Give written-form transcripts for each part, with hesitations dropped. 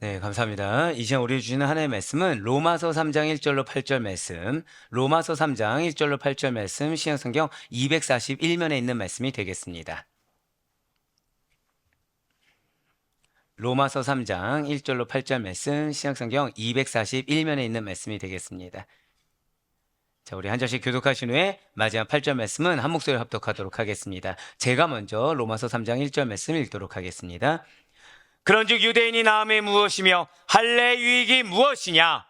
네, 감사합니다. 이 시간 우리 주시는 하나님의 말씀은 로마서 3장 1절로 8절 말씀, 로마서 3장 1절로 8절 말씀, 신약성경 241면에 있는 말씀이 되겠습니다. 로마서 3장 1절로 8절 말씀, 신약성경 241면에 있는 말씀이 되겠습니다. 자, 우리 한 절씩 교독하신 후에 마지막 8절 말씀은 한 목소리로 합독하도록 하겠습니다. 제가 먼저 로마서 3장 1절 말씀 읽도록 하겠습니다. 그런즉 유대인이 나음이 무엇이며 할례 유익이 무엇이냐?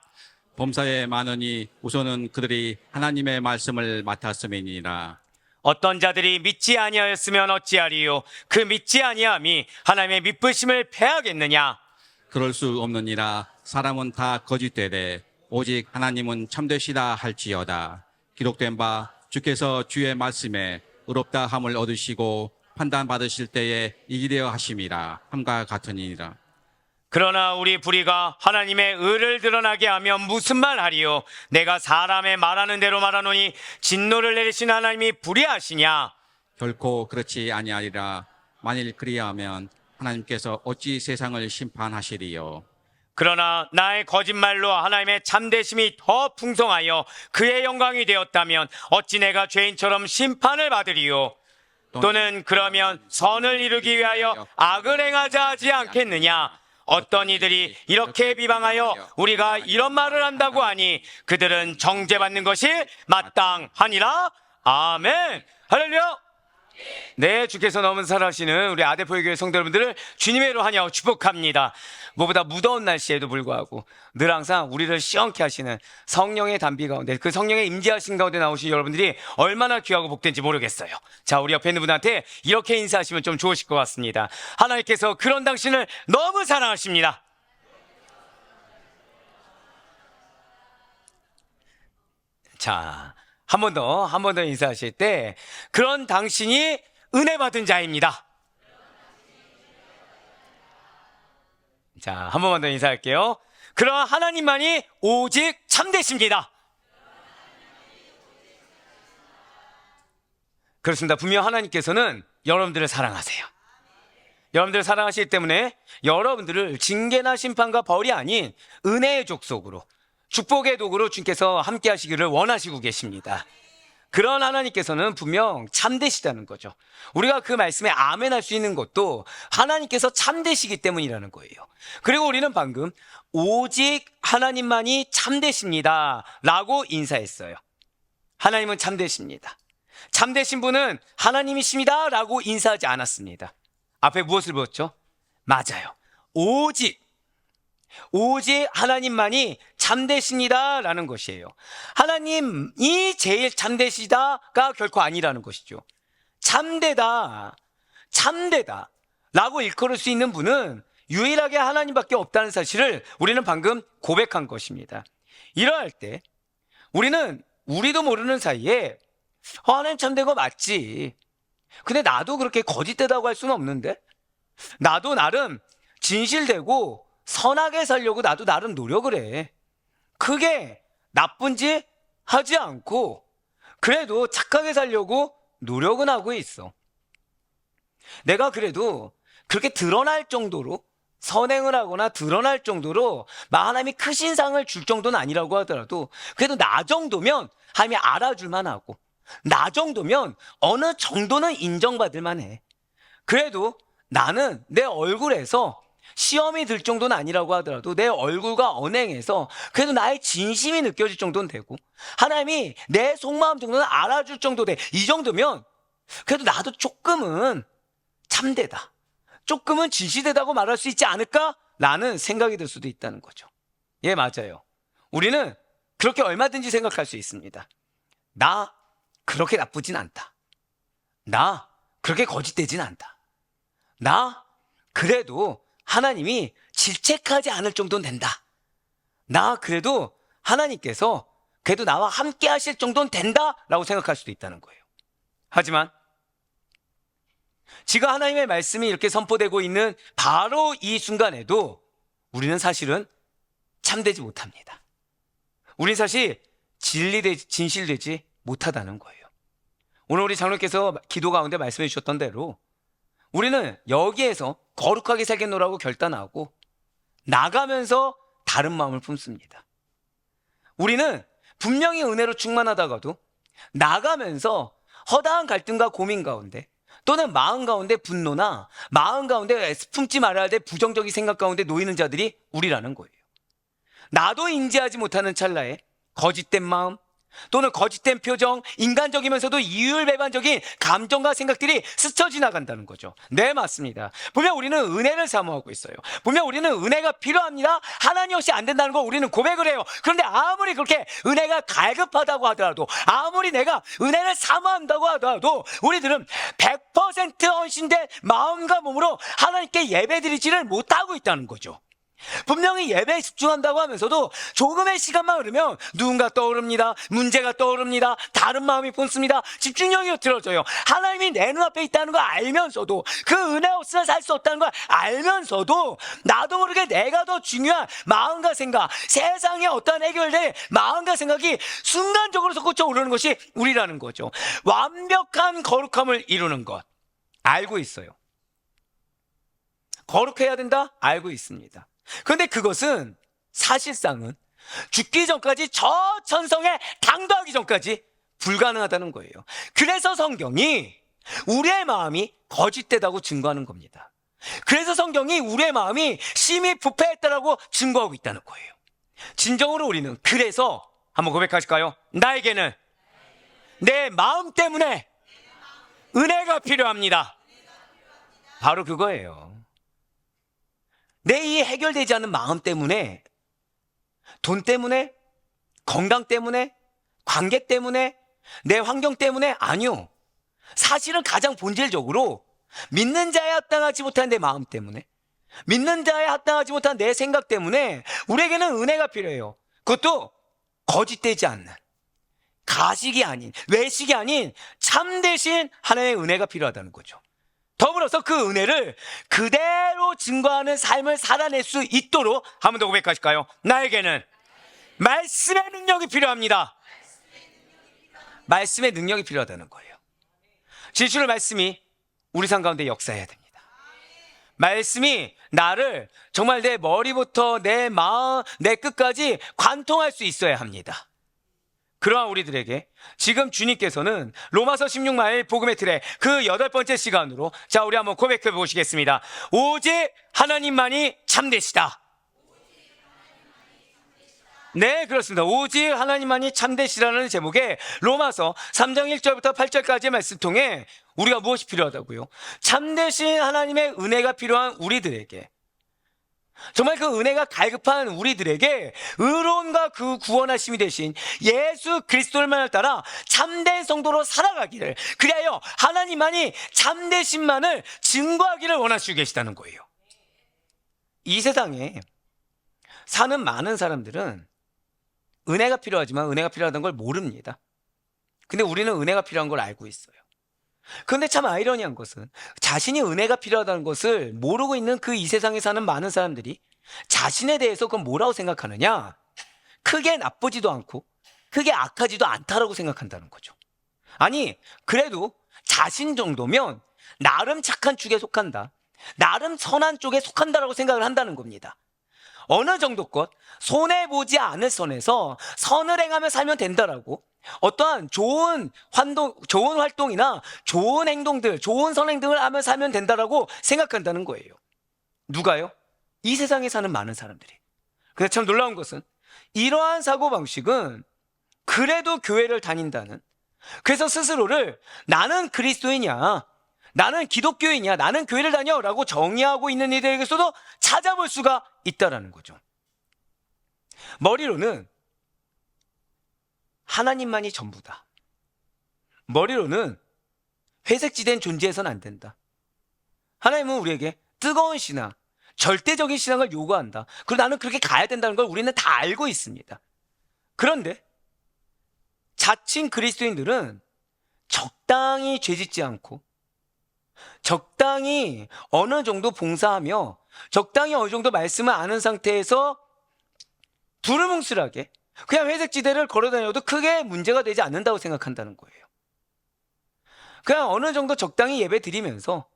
범사에 많으니 우선은 그들이 하나님의 말씀을 맡았음이니라. 어떤 자들이 믿지 아니하였으면 어찌하리요? 그 믿지 아니함이 하나님의 믿으심을 패하겠느냐? 그럴 수 없느니라. 사람은 다 거짓되되 오직 하나님은 참되시다 할지어다. 기록된 바 주께서 주의 말씀에 의롭다 함을 얻으시고 판단받으실 때에 이기되어 하심이라 함과 같으니라. 그러나 우리 불의가 하나님의 의를 드러나게 하면 무슨 말 하리요? 내가 사람의 말하는 대로 말하노니 진노를 내리신 하나님이 불의하시냐? 결코 그렇지 아니하리라. 만일 그리하면 하나님께서 어찌 세상을 심판하시리요? 그러나 나의 거짓말로 하나님의 참되심이 더 풍성하여 그의 영광이 되었다면 어찌 내가 죄인처럼 심판을 받으리요? 또는 그러면 선을 이루기 위하여 악을 행하자 하지 않겠느냐? 어떤 이들이 이렇게 비방하여 우리가 이런 말을 한다고 하니 그들은 정죄받는 것이 마땅하니라. 아멘. 할렐루야. 네, 주께서 너무 사랑하시는 우리 아대포교회 성도 여러분들을 주님의 이름으로 환영하고 축복합니다. 무엇보다 무더운 날씨에도 불구하고 늘 항상 우리를 시원케 하시는 성령의 담비 가운데, 그 성령의 임재하신 가운데 나오신 여러분들이 얼마나 귀하고 복된지 모르겠어요. 자, 우리 옆에 있는 분한테 이렇게 인사하시면 좀 좋으실 것 같습니다. 하나님께서 그런 당신을 너무 사랑하십니다. 자, 한 번 더 인사하실 때, 그런 당신이 은혜 받은 자입니다. 자, 한 번만 더 인사할게요. 그러나 하나님만이 오직 참되십니다. 그렇습니다. 분명 하나님께서는 여러분들을 사랑하세요. 여러분들을 사랑하시기 때문에 여러분들을 징계나 심판과 벌이 아닌 은혜의 족속으로, 축복의 도구로 주님께서 함께 하시기를 원하시고 계십니다. 그런 하나님께서는 분명 참되시다는 거죠. 우리가 그 말씀에 아멘 할 수 있는 것도 하나님께서 참되시기 때문이라는 거예요. 그리고 우리는 방금 오직 하나님만이 참되십니다 라고 인사했어요. 하나님은 참되십니다. 참되신 분은 하나님이십니다 라고 인사하지 않았습니다. 앞에 무엇을 배웠죠? 맞아요. 오직 하나님만이 참되십니다 라는 것이에요. 하나님이 제일 참되시다가 결코 아니라는 것이죠. 참되다 라고 일컬을 수 있는 분은 유일하게 하나님밖에 없다는 사실을 우리는 방금 고백한 것입니다. 이러할 때 우리도 모르는 사이에 하나님 참된 거 맞지, 근데 나도 그렇게 거짓되다고 할 수는 없는데, 나도 나름 진실되고 선하게 살려고 나도 나름 노력을 해. 그게 나쁜지 하지 않고 그래도 착하게 살려고 노력은 하고 있어. 내가 그래도 그렇게 드러날 정도로 선행을 하거나 드러날 정도로 하나님이 크신 상을 줄 정도는 아니라고 하더라도 그래도 나 정도면 하나님이 알아줄만 하고, 나 정도면 어느 정도는 인정받을 만해. 그래도 나는 내 얼굴에서 시험이 들 정도는 아니라고 하더라도 내 얼굴과 언행에서 그래도 나의 진심이 느껴질 정도는 되고, 하나님이 내 속마음 정도는 알아줄 정도 돼. 이 정도면 그래도 나도 조금은 참되다, 조금은 진실되다고 말할 수 있지 않을까? 라는 생각이 들 수도 있다는 거죠. 예, 맞아요. 우리는 그렇게 얼마든지 생각할 수 있습니다. 나 그렇게 나쁘진 않다. 나 그렇게 거짓되진 않다. 나 그래도 하나님이 질책하지 않을 정도는 된다. 나 그래도 하나님께서 그래도 나와 함께 하실 정도는 된다 라고 생각할 수도 있다는 거예요. 하지만 지금 하나님의 말씀이 이렇게 선포되고 있는 바로 이 순간에도 우리는 사실은 참되지 못합니다. 우린 사실 진실되지 못하다는 거예요. 오늘 우리 장로께서 기도 가운데 말씀해 주셨던 대로 우리는 여기에서 거룩하게 살겠노라고 결단하고 나가면서 다른 마음을 품습니다. 우리는 분명히 은혜로 충만하다가도 나가면서 허다한 갈등과 고민 가운데 또는 마음 가운데 분노나 마음 가운데 품지 말아야 될 부정적인 생각 가운데 놓이는 자들이 우리라는 거예요. 나도 인지하지 못하는 찰나에 거짓된 마음 또는 거짓된 표정, 인간적이면서도 이율배반적인 감정과 생각들이 스쳐 지나간다는 거죠. 네, 맞습니다. 분명 우리는 은혜를 사모하고 있어요. 분명 우리는 은혜가 필요합니다. 하나님 없이 안 된다는 걸 우리는 고백을 해요. 그런데 아무리 그렇게 은혜가 갈급하다고 하더라도, 아무리 내가 은혜를 사모한다고 하더라도 우리들은 100% 헌신된 마음과 몸으로 하나님께 예배드리지를 못하고 있다는 거죠. 분명히 예배에 집중한다고 하면서도 조금의 시간만 흐르면 누군가 떠오릅니다. 문제가 떠오릅니다. 다른 마음이 품습니다. 집중력이 흐트러져요. 하나님이 내 눈앞에 있다는 걸 알면서도, 그 은혜 없이는 살 수 없다는 걸 알면서도 나도 모르게 내가 더 중요한 마음과 생각, 세상에 어떠한 해결될 마음과 생각이 순간적으로 솟구쳐 오르는 것이 우리라는 거죠. 완벽한 거룩함을 이루는 것 알고 있어요. 거룩해야 된다? 알고 있습니다. 그런데 그것은 사실상은 죽기 전까지 저 천성에 당도하기 전까지 불가능하다는 거예요. 그래서 성경이 우리의 마음이 거짓되다고 증거하는 겁니다. 그래서 성경이 우리의 마음이 심히 부패했다라고 증거하고 있다는 거예요. 진정으로 우리는 그래서 한번 고백하실까요? 나에게는 내 마음 때문에 은혜가 필요합니다. 바로 그거예요. 내 이 해결되지 않는 마음 때문에, 돈 때문에, 건강 때문에, 관계 때문에, 내 환경 때문에, 아니요. 사실은 가장 본질적으로 믿는 자에 합당하지 못한 내 마음 때문에, 믿는 자에 합당하지 못한 내 생각 때문에 우리에게는 은혜가 필요해요. 그것도 거짓되지 않는, 가식이 아닌, 외식이 아닌 참되신 하나님의 은혜가 필요하다는 거죠. 더불어서 그 은혜를 그대로 증거하는 삶을 살아낼 수 있도록 한 번 더 고백하실까요? 나에게는 말씀의 능력이 필요합니다. 말씀의 능력이 필요하다는 거예요. 진실의 말씀이 우리 삶 가운데 역사해야 됩니다. 말씀이 나를 정말 내 머리부터 내 마음, 내 끝까지 관통할 수 있어야 합니다. 그러한 우리들에게 지금 주님께서는 로마서 16마일 복음의 틀에 그 8번째 시간으로, 자, 우리 한번 고백해 보시겠습니다. 오직 하나님만이 참되시다. 네, 그렇습니다. 오직 하나님만이 참되시라는 제목의 로마서 3장 1절부터 8절까지의 말씀 통해 우리가 무엇이 필요하다고요? 참되신 하나님의 은혜가 필요한 우리들에게, 정말 그 은혜가 갈급한 우리들에게 의로움과 그 구원하심이 되신 예수 그리스도를 따라 참된 성도로 살아가기를, 그리하여 하나님만이 참되신만을 증거하기를 원하시고 계시다는 거예요. 이 세상에 사는 많은 사람들은 은혜가 필요하지만 은혜가 필요하다는 걸 모릅니다. 근데 우리는 은혜가 필요한 걸 알고 있어요. 그런데 참 아이러니한 것은 자신이 은혜가 필요하다는 것을 모르고 있는 그 이 세상에 사는 많은 사람들이 자신에 대해서 그건 뭐라고 생각하느냐? 크게 나쁘지도 않고 크게 악하지도 않다라고 생각한다는 거죠. 아니, 그래도 자신 정도면 나름 착한 축에 속한다, 나름 선한 쪽에 속한다라고 생각을 한다는 겁니다. 어느 정도껏 손해보지 않을 선에서 선을 행하며 살면 된다라고, 어떠한 좋은 활동이나 좋은 행동들, 좋은 선행 등을 하며 살면 된다라고 생각한다는 거예요. 누가요? 이 세상에 사는 많은 사람들이. 근데 참 놀라운 것은 이러한 사고방식은 그래도 교회를 다닌다는, 그래서 스스로를 나는 그리스도인이야, 나는 기독교인이야, 나는 교회를 다녀라고 정의하고 있는 이들에게서도 찾아볼 수가 있다라는 거죠. 머리로는 하나님만이 전부다. 머리로는 회색지대는 존재해서는 안 된다. 하나님은 우리에게 뜨거운 신앙, 절대적인 신앙을 요구한다. 그리고 나는 그렇게 가야 된다는 걸 우리는 다 알고 있습니다. 그런데 자칭 그리스도인들은 적당히 죄짓지 않고, 적당히 어느 정도 봉사하며, 적당히 어느 정도 말씀을 아는 상태에서 두루뭉술하게 그냥 회색지대를 걸어다녀도 크게 문제가 되지 않는다고 생각한다는 거예요. 그냥 어느 정도 적당히 예배 드리면서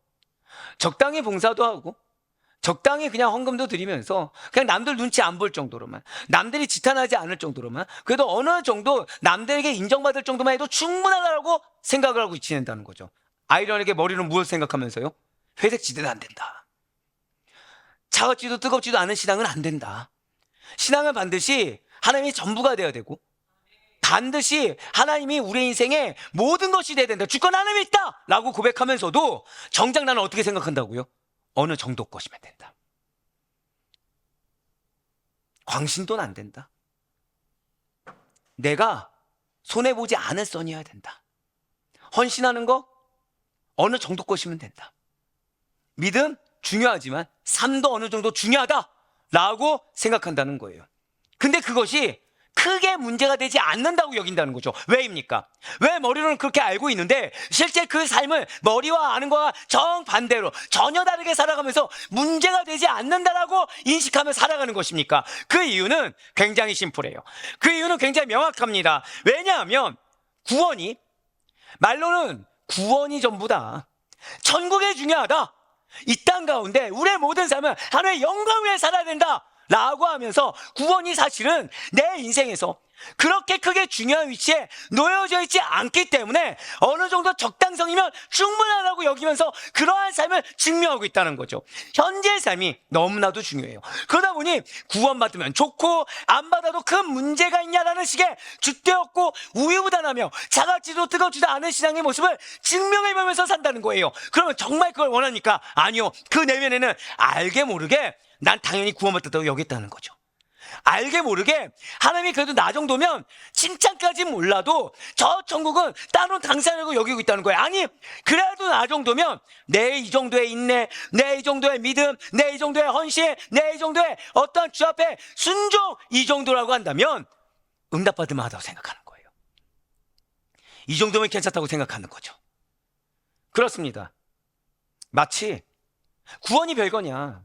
적당히 봉사도 하고 적당히 그냥 헌금도 드리면서 그냥 남들 눈치 안 볼 정도로만, 남들이 지탄하지 않을 정도로만, 그래도 어느 정도 남들에게 인정받을 정도만 해도 충분하다고 생각을 하고 지낸다는 거죠. 아이러니하게 머리는 무엇을 생각하면서요? 회색지대는 안 된다. 차갑지도 뜨겁지도 않은 신앙은 안 된다. 신앙은 반드시 하나님이 전부가 되어야 되고, 반드시 하나님이 우리 인생의 모든 것이 되어야 된다. 주권 하나님이 있다! 라고 고백하면서도 정작 나는 어떻게 생각한다고요? 어느 정도 것이면 된다. 광신도는 안 된다. 내가 손해보지 않을 선이어야 된다. 헌신하는 거 어느 정도 것이면 된다. 믿음 중요하지만 삶도 어느 정도 중요하다라고 생각한다는 거예요. 근데 그것이 크게 문제가 되지 않는다고 여긴다는 거죠. 왜입니까? 왜 머리로는 그렇게 알고 있는데 실제 그 삶을 머리와 아는 거와 정반대로 전혀 다르게 살아가면서 문제가 되지 않는다라고 인식하며 살아가는 것입니까? 그 이유는 굉장히 심플해요. 그 이유는 굉장히 명확합니다. 왜냐하면 구원이, 말로는 구원이 전부다, 천국이 중요하다, 이 땅 가운데 우리의 모든 삶은 하나님의 영광 위에 살아야 된다 라고 하면서 구원이 사실은 내 인생에서 그렇게 크게 중요한 위치에 놓여져 있지 않기 때문에 어느 정도 적당성이면 충분하다고 여기면서 그러한 삶을 증명하고 있다는 거죠. 현재의 삶이 너무나도 중요해요. 그러다 보니 구원받으면 좋고 안 받아도 큰 문제가 있냐라는 식의 주되었고 우유부단하며 차갑지도 뜨겁지도 않은 신앙의 모습을 증명해보면서 산다는 거예요. 그러면 정말 그걸 원합니까? 아니요. 그 내면에는 알게 모르게 난 당연히 구원받았다고 여겼다는 거죠. 알게 모르게 하나님이 그래도 나 정도면 칭찬까지 몰라도 저 천국은 따로 당사자라고 여기고 있다는 거예요. 아니 그래도 나 정도면 내 이 정도의 인내, 내 이 정도의 믿음, 내 이 정도의 헌신, 내 이 정도의 어떠한 주 앞에 순종, 이 정도라고 한다면 응답받을 만하다고 생각하는 거예요. 이 정도면 괜찮다고 생각하는 거죠. 그렇습니다. 마치 구원이 별거냐,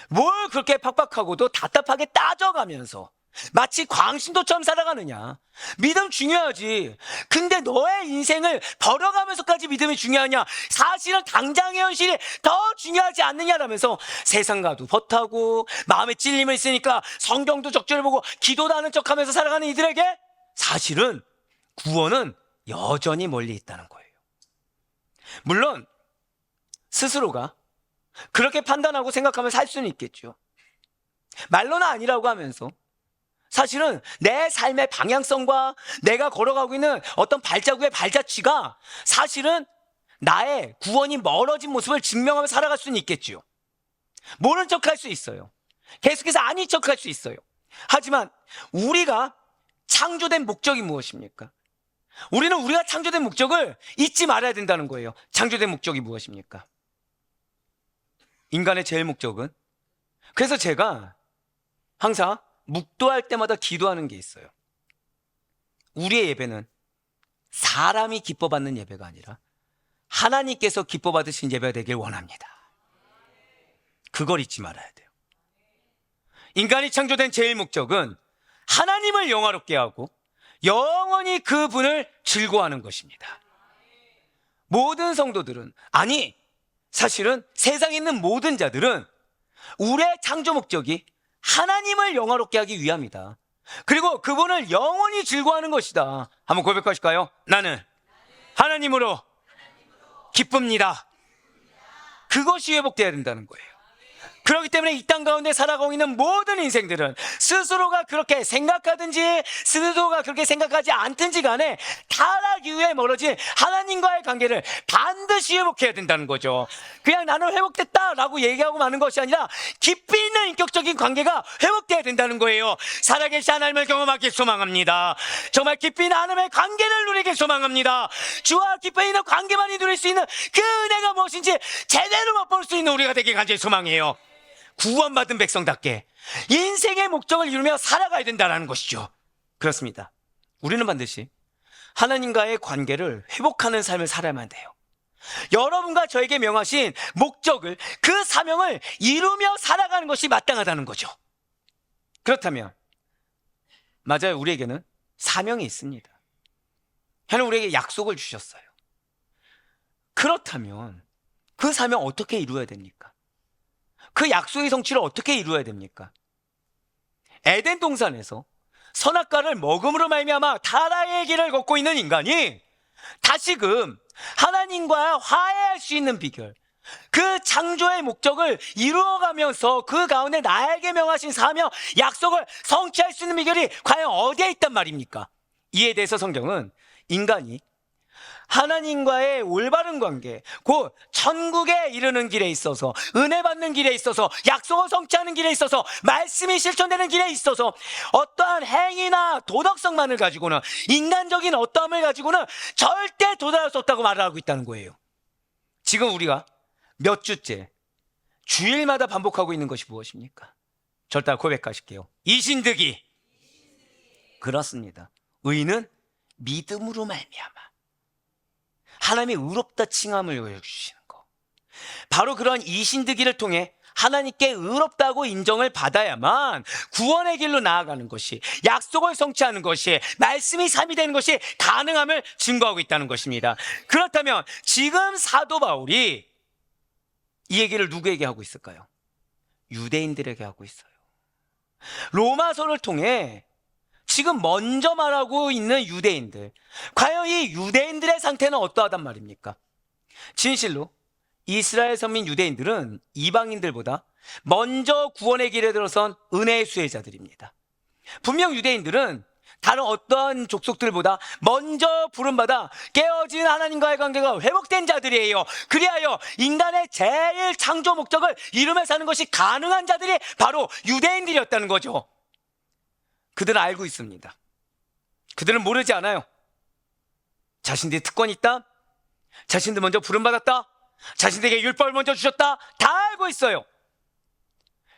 뭘 그렇게 팍팍하고도 답답하게 따져가면서 마치 광신도처럼 살아가느냐. 믿음 중요하지. 근데 너의 인생을 벌어가면서까지 믿음이 중요하냐? 사실은 당장의 현실이 더 중요하지 않느냐라면서 세상과도 벗하고 마음에 찔림을 있으니까 성경도 적절히 보고 기도도 하는 척하면서 살아가는 이들에게 사실은 구원은 여전히 멀리 있다는 거예요. 물론 스스로가 그렇게 판단하고 생각하면 살 수는 있겠죠. 말로는 아니라고 하면서 사실은 내 삶의 방향성과 내가 걸어가고 있는 어떤 발자국의 발자취가 사실은 나의 구원이 멀어진 모습을 증명하며 살아갈 수는 있겠죠. 모른 척할 수 있어요. 계속해서 아닌 척할 수 있어요. 하지만 우리가 창조된 목적이 무엇입니까? 우리는 우리가 창조된 목적을 잊지 말아야 된다는 거예요. 창조된 목적이 무엇입니까? 인간의 제일 목적은, 그래서 제가 항상 묵도할 때마다 기도하는 게 있어요. 우리의 예배는 사람이 기뻐받는 예배가 아니라 하나님께서 기뻐받으신 예배가 되길 원합니다. 그걸 잊지 말아야 돼요. 인간이 창조된 제일 목적은 하나님을 영화롭게 하고 영원히 그분을 즐거워하는 것입니다. 모든 성도들은, 아니 사실은 세상에 있는 모든 자들은 우리의 창조 목적이 하나님을 영화롭게 하기 위함이다. 그리고 그분을 영원히 즐거워하는 것이다. 한번 고백하실까요? 나는 하나님으로 기쁩니다. 그것이 회복되어야 된다는 거예요. 그렇기 때문에 이 땅 가운데 살아가고 있는 모든 인생들은 스스로가 그렇게 생각하든지 스스로가 그렇게 생각하지 않든지 간에 타락 이후에 멀어진 하나님과의 관계를 반드시 회복해야 된다는 거죠. 그냥 나는 회복됐다라고 얘기하고 마는 것이 아니라 깊이 있는 인격적인 관계가 회복돼야 된다는 거예요. 살아계신 하나님을 경험하길 소망합니다. 정말 깊이 있는 하나님의 관계를 누리길 소망합니다. 주와 깊이 있는 관계만이 누릴 수 있는 그 은혜가 무엇인지 제대로 맛볼 수 있는 우리가 되길 간절히 소망해요. 구원받은 백성답게 인생의 목적을 이루며 살아가야 된다는 것이죠. 그렇습니다. 우리는 반드시 하나님과의 관계를 회복하는 삶을 살아야만 돼요. 여러분과 저에게 명하신 목적을, 그 사명을 이루며 살아가는 것이 마땅하다는 거죠. 그렇다면 맞아요, 우리에게는 사명이 있습니다. 하나님 우리에게 약속을 주셨어요. 그렇다면 그 사명 어떻게 이루어야 됩니까? 그 약속의 성취를 어떻게 이루어야 됩니까? 에덴 동산에서 선악과를 먹음으로 말미암아 타락의 길을 걷고 있는 인간이 다시금 하나님과 화해할 수 있는 비결, 그 창조의 목적을 이루어가면서 그 가운데 나에게 명하신 사명, 약속을 성취할 수 있는 비결이 과연 어디에 있단 말입니까? 이에 대해서 성경은 인간이 하나님과의 올바른 관계, 곧 천국에 이르는 길에 있어서, 은혜 받는 길에 있어서, 약속을 성취하는 길에 있어서, 말씀이 실천되는 길에 있어서 어떠한 행위나 도덕성만을 가지고는, 인간적인 어떠함을 가지고는 절대 도달할 수 없다고 말을 하고 있다는 거예요. 지금 우리가 몇 주째 주일마다 반복하고 있는 것이 무엇입니까? 저를 따라 고백하실게요. 이신득이. 그렇습니다. 의는 믿음으로 말미암아 하나님이 의롭다 칭함을 보여주시는 거. 바로 그런 이신득이를 통해 하나님께 의롭다고 인정을 받아야만 구원의 길로 나아가는 것이, 약속을 성취하는 것이, 말씀이 삶이 되는 것이 가능함을 증거하고 있다는 것입니다. 그렇다면 지금 사도 바울이 이 얘기를 누구에게 하고 있을까요? 유대인들에게 하고 있어요. 로마서를 통해 지금 먼저 말하고 있는 유대인들, 과연 이 유대인들의 상태는 어떠하단 말입니까? 진실로 이스라엘 선민 유대인들은 이방인들보다 먼저 구원의 길에 들어선 은혜의 수혜자들입니다. 분명 유대인들은 다른 어떠한 족속들보다 먼저 부름받아 깨어진 하나님과의 관계가 회복된 자들이에요. 그리하여 인간의 제일 창조 목적을 이루며 사는 것이 가능한 자들이 바로 유대인들이었다는 거죠. 그들은 알고 있습니다. 그들은 모르지 않아요. 자신들이 특권이 있다, 자신들 먼저 부름받았다, 자신들에게 율법을 먼저 주셨다, 다 알고 있어요.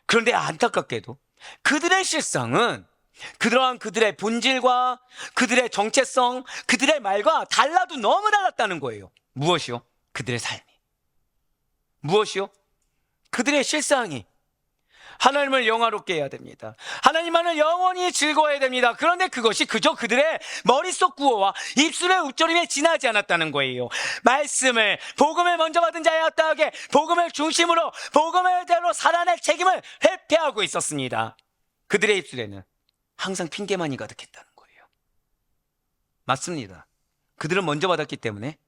그런데 안타깝게도 그들의 실상은 그러한 그들의 본질과 그들의 정체성, 그들의 말과 달라도 너무 달랐다는 거예요. 무엇이요? 그들의 삶이. 무엇이요? 그들의 실상이. 하나님을 영화롭게 해야 됩니다. 하나님만을 영원히 즐거워해야 됩니다. 그런데 그것이 그저 그들의 머릿속 구호와 입술의 웃조림에 지나지 않았다는 거예요. 말씀을, 복음을 먼저 받은 자에 합당하게 복음을 중심으로 복음의 대로 살아낼 책임을 회피하고 있었습니다. 그들의 입술에는 항상 핑계만이 가득했다는 거예요. 맞습니다. 그들은 먼저 받았기 때문에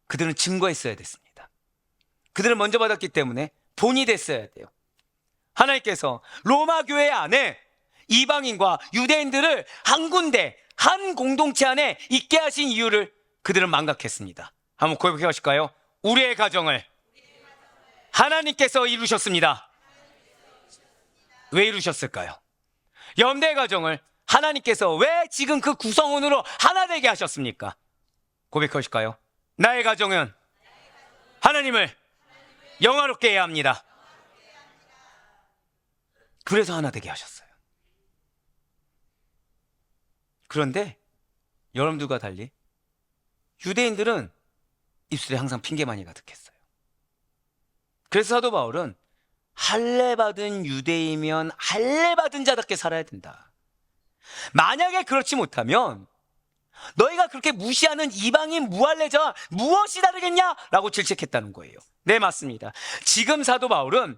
그들은 증거했어야 됐습니다. 그들은 먼저 받았기 때문에 본이 됐어야 돼요. 하나님께서 로마 교회 안에 이방인과 유대인들을 한 군데, 한 공동체 안에 있게 하신 이유를 그들은 망각했습니다. 한번 고백해 보실까요? 우리의 가정을 하나님께서 이루셨습니다. 왜 이루셨을까요? 염대의 가정을 하나님께서 왜 지금 그 구성원으로 하나 되게 하셨습니까? 고백해 보실까요? 나의 가정은 하나님을 영화롭게 해야 합니다. 그래서 하나 되게 하셨어요. 그런데 여러분들과 달리 유대인들은 입술에 항상 핑계만이 가득했어요. 그래서 사도 바울은 할례 받은 유대이면 할례 받은 자답게 살아야 된다. 만약에 그렇지 못하면 너희가 그렇게 무시하는 이방인 무할례자와 무엇이 다르겠냐라고 질책했다는 거예요. 네, 맞습니다. 지금 사도 바울은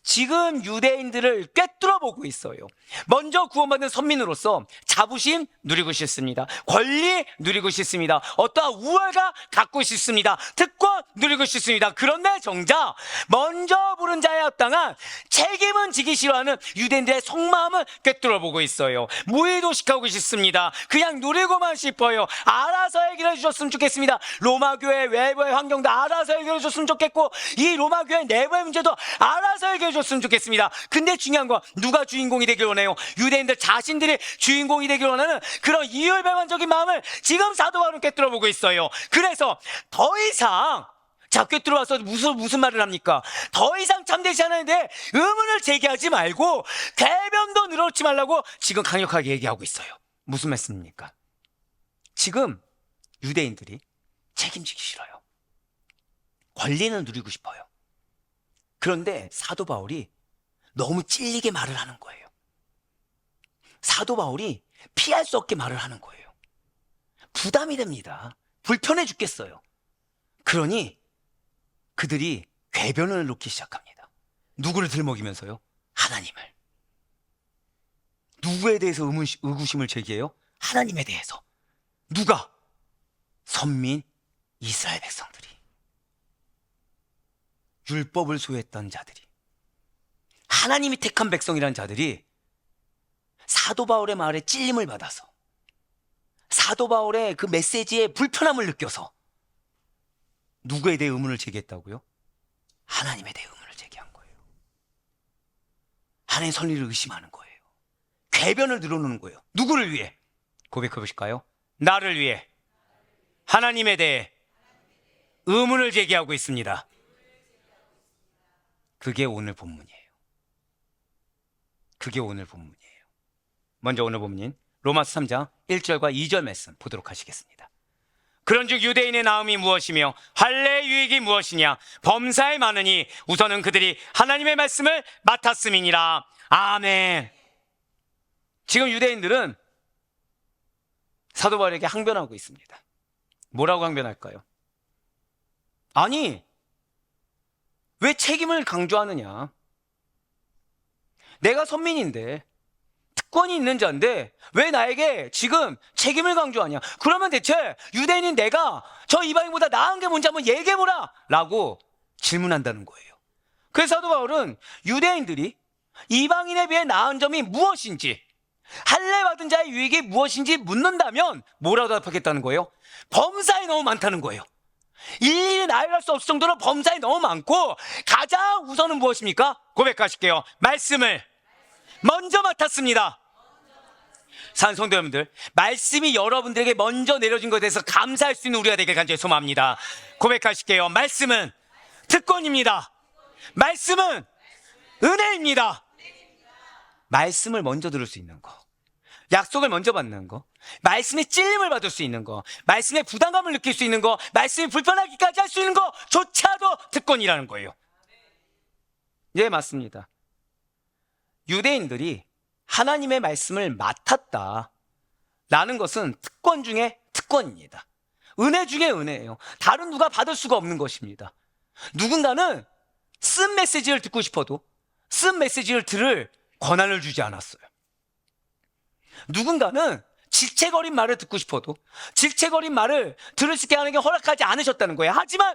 지금 유대인들을 꿰뚫어 보고 있어요. 먼저 구원받은 선민으로서 자부심 누리고 싶습니다. 권리 누리고 싶습니다. 어떠한 우월감 갖고 싶습니다. 특권 누리고 싶습니다. 그런데 정작 먼저 부른 자에 합당한 책임은 지기 싫어하는 유대인들의 속마음을 꿰뚫어 보고 있어요. 무의도식하고 싶습니다. 그냥 누리고만 싶어요. 알아서 해결해 주셨으면 좋겠습니다. 로마 교회 외부의 환경도 알아서 해결해 줬으면 좋겠고, 이 로마 교회 내부의 문제도 알아서 해결해 줬으면 좋겠습니다. 근데 중요한 건 누가 주인공이 되길 원해요? 유대인들 자신들이 주인공이 되길 원하는 그런 이율배반적인 마음을 지금 사도 바울은 꿰뚫어 보고 있어요. 그래서 더 이상 꿰뚫어 와서 무슨 말을 합니까? 더 이상 참되지 않았는데 의문을 제기하지 말고 궤변도 늘어놓지 말라고 지금 강력하게 얘기하고 있어요. 무슨 말씀입니까? 지금 유대인들이 책임지기 싫어요. 권리는 누리고 싶어요. 그런데 사도 바울이 너무 찔리게 말을 하는 거예요. 사도 바울이 피할 수 없게 말을 하는 거예요. 부담이 됩니다. 불편해 죽겠어요. 그러니 그들이 궤변을 놓기 시작합니다. 누구를 들먹이면서요? 하나님을. 누구에 대해서 의구심을 제기해요? 하나님에 대해서. 누가? 선민 이스라엘 백성들이. 율법을 소유했던 자들이, 하나님이 택한 백성이라는 자들이 사도 바울의 말에 찔림을 받아서, 사도 바울의 그 메시지에 불편함을 느껴서 누구에 대해 의문을 제기했다고요? 하나님에 대해 의문을 제기한 거예요. 하나님의 선리를 의심하는 거예요. 궤변을 늘어놓는 거예요. 누구를 위해? 고백해 보실까요? 나를 위해 하나님에 대해 의문을 제기하고 있습니다. 그게 오늘 본문이에요. 그게 오늘 본문이에요. 먼저 오늘 본문인 로마서 3장 1절과 2절 말씀 보도록 하시겠습니다. 그런즉 유대인의 나음이 무엇이며 할례의 유익이 무엇이냐? 범사에 많으니 우선은 그들이 하나님의 말씀을 맡았음이니라. 아멘. 지금 유대인들은 사도 바울에게 항변하고 있습니다. 뭐라고 항변할까요? 아니, 왜 책임을 강조하느냐? 내가 선민인데, 특권이 있는 자인데 왜 나에게 지금 책임을 강조하냐? 그러면 대체 유대인인 내가 저 이방인보다 나은 게 뭔지 한번 얘기해보라! 라고 질문한다는 거예요. 그래서 사도 바울은 유대인들이 이방인에 비해 나은 점이 무엇인지, 할례 받은 자의 유익이 무엇인지 묻는다면 뭐라고 답하겠다는 거예요? 범사에 너무 많다는 거예요. 일일이 나열할 수 없을 정도로 범사에 너무 많고, 가장 우선은 무엇입니까? 고백하실게요. 말씀을 먼저 맡았습니다. 사랑하는 성도 여러분들, 말씀이 여러분들에게 먼저 내려진 것에 대해서 감사할 수 있는 우리가 되길 간절히 소망합니다. 고백하실게요. 말씀은 특권입니다. 말씀은 은혜입니다. 말씀을 먼저 들을 수 있는 거, 약속을 먼저 받는 거, 말씀의 찔림을 받을 수 있는 거, 말씀의 부담감을 느낄 수 있는 거, 말씀이 불편하기까지 할 수 있는 거조차도 특권이라는 거예요. 예, 맞습니다. 유대인들이 하나님의 말씀을 맡았다라는 것은 특권 중에 특권입니다. 은혜 중에 은혜예요. 다른 누가 받을 수가 없는 것입니다. 누군가는 쓴 메시지를 듣고 싶어도 쓴 메시지를 들을 권한을 주지 않았어요. 누군가는 질책어린 말을 듣고 싶어도 질책어린 말을 들을 수 있게 하는 게 허락하지 않으셨다는 거예요. 하지만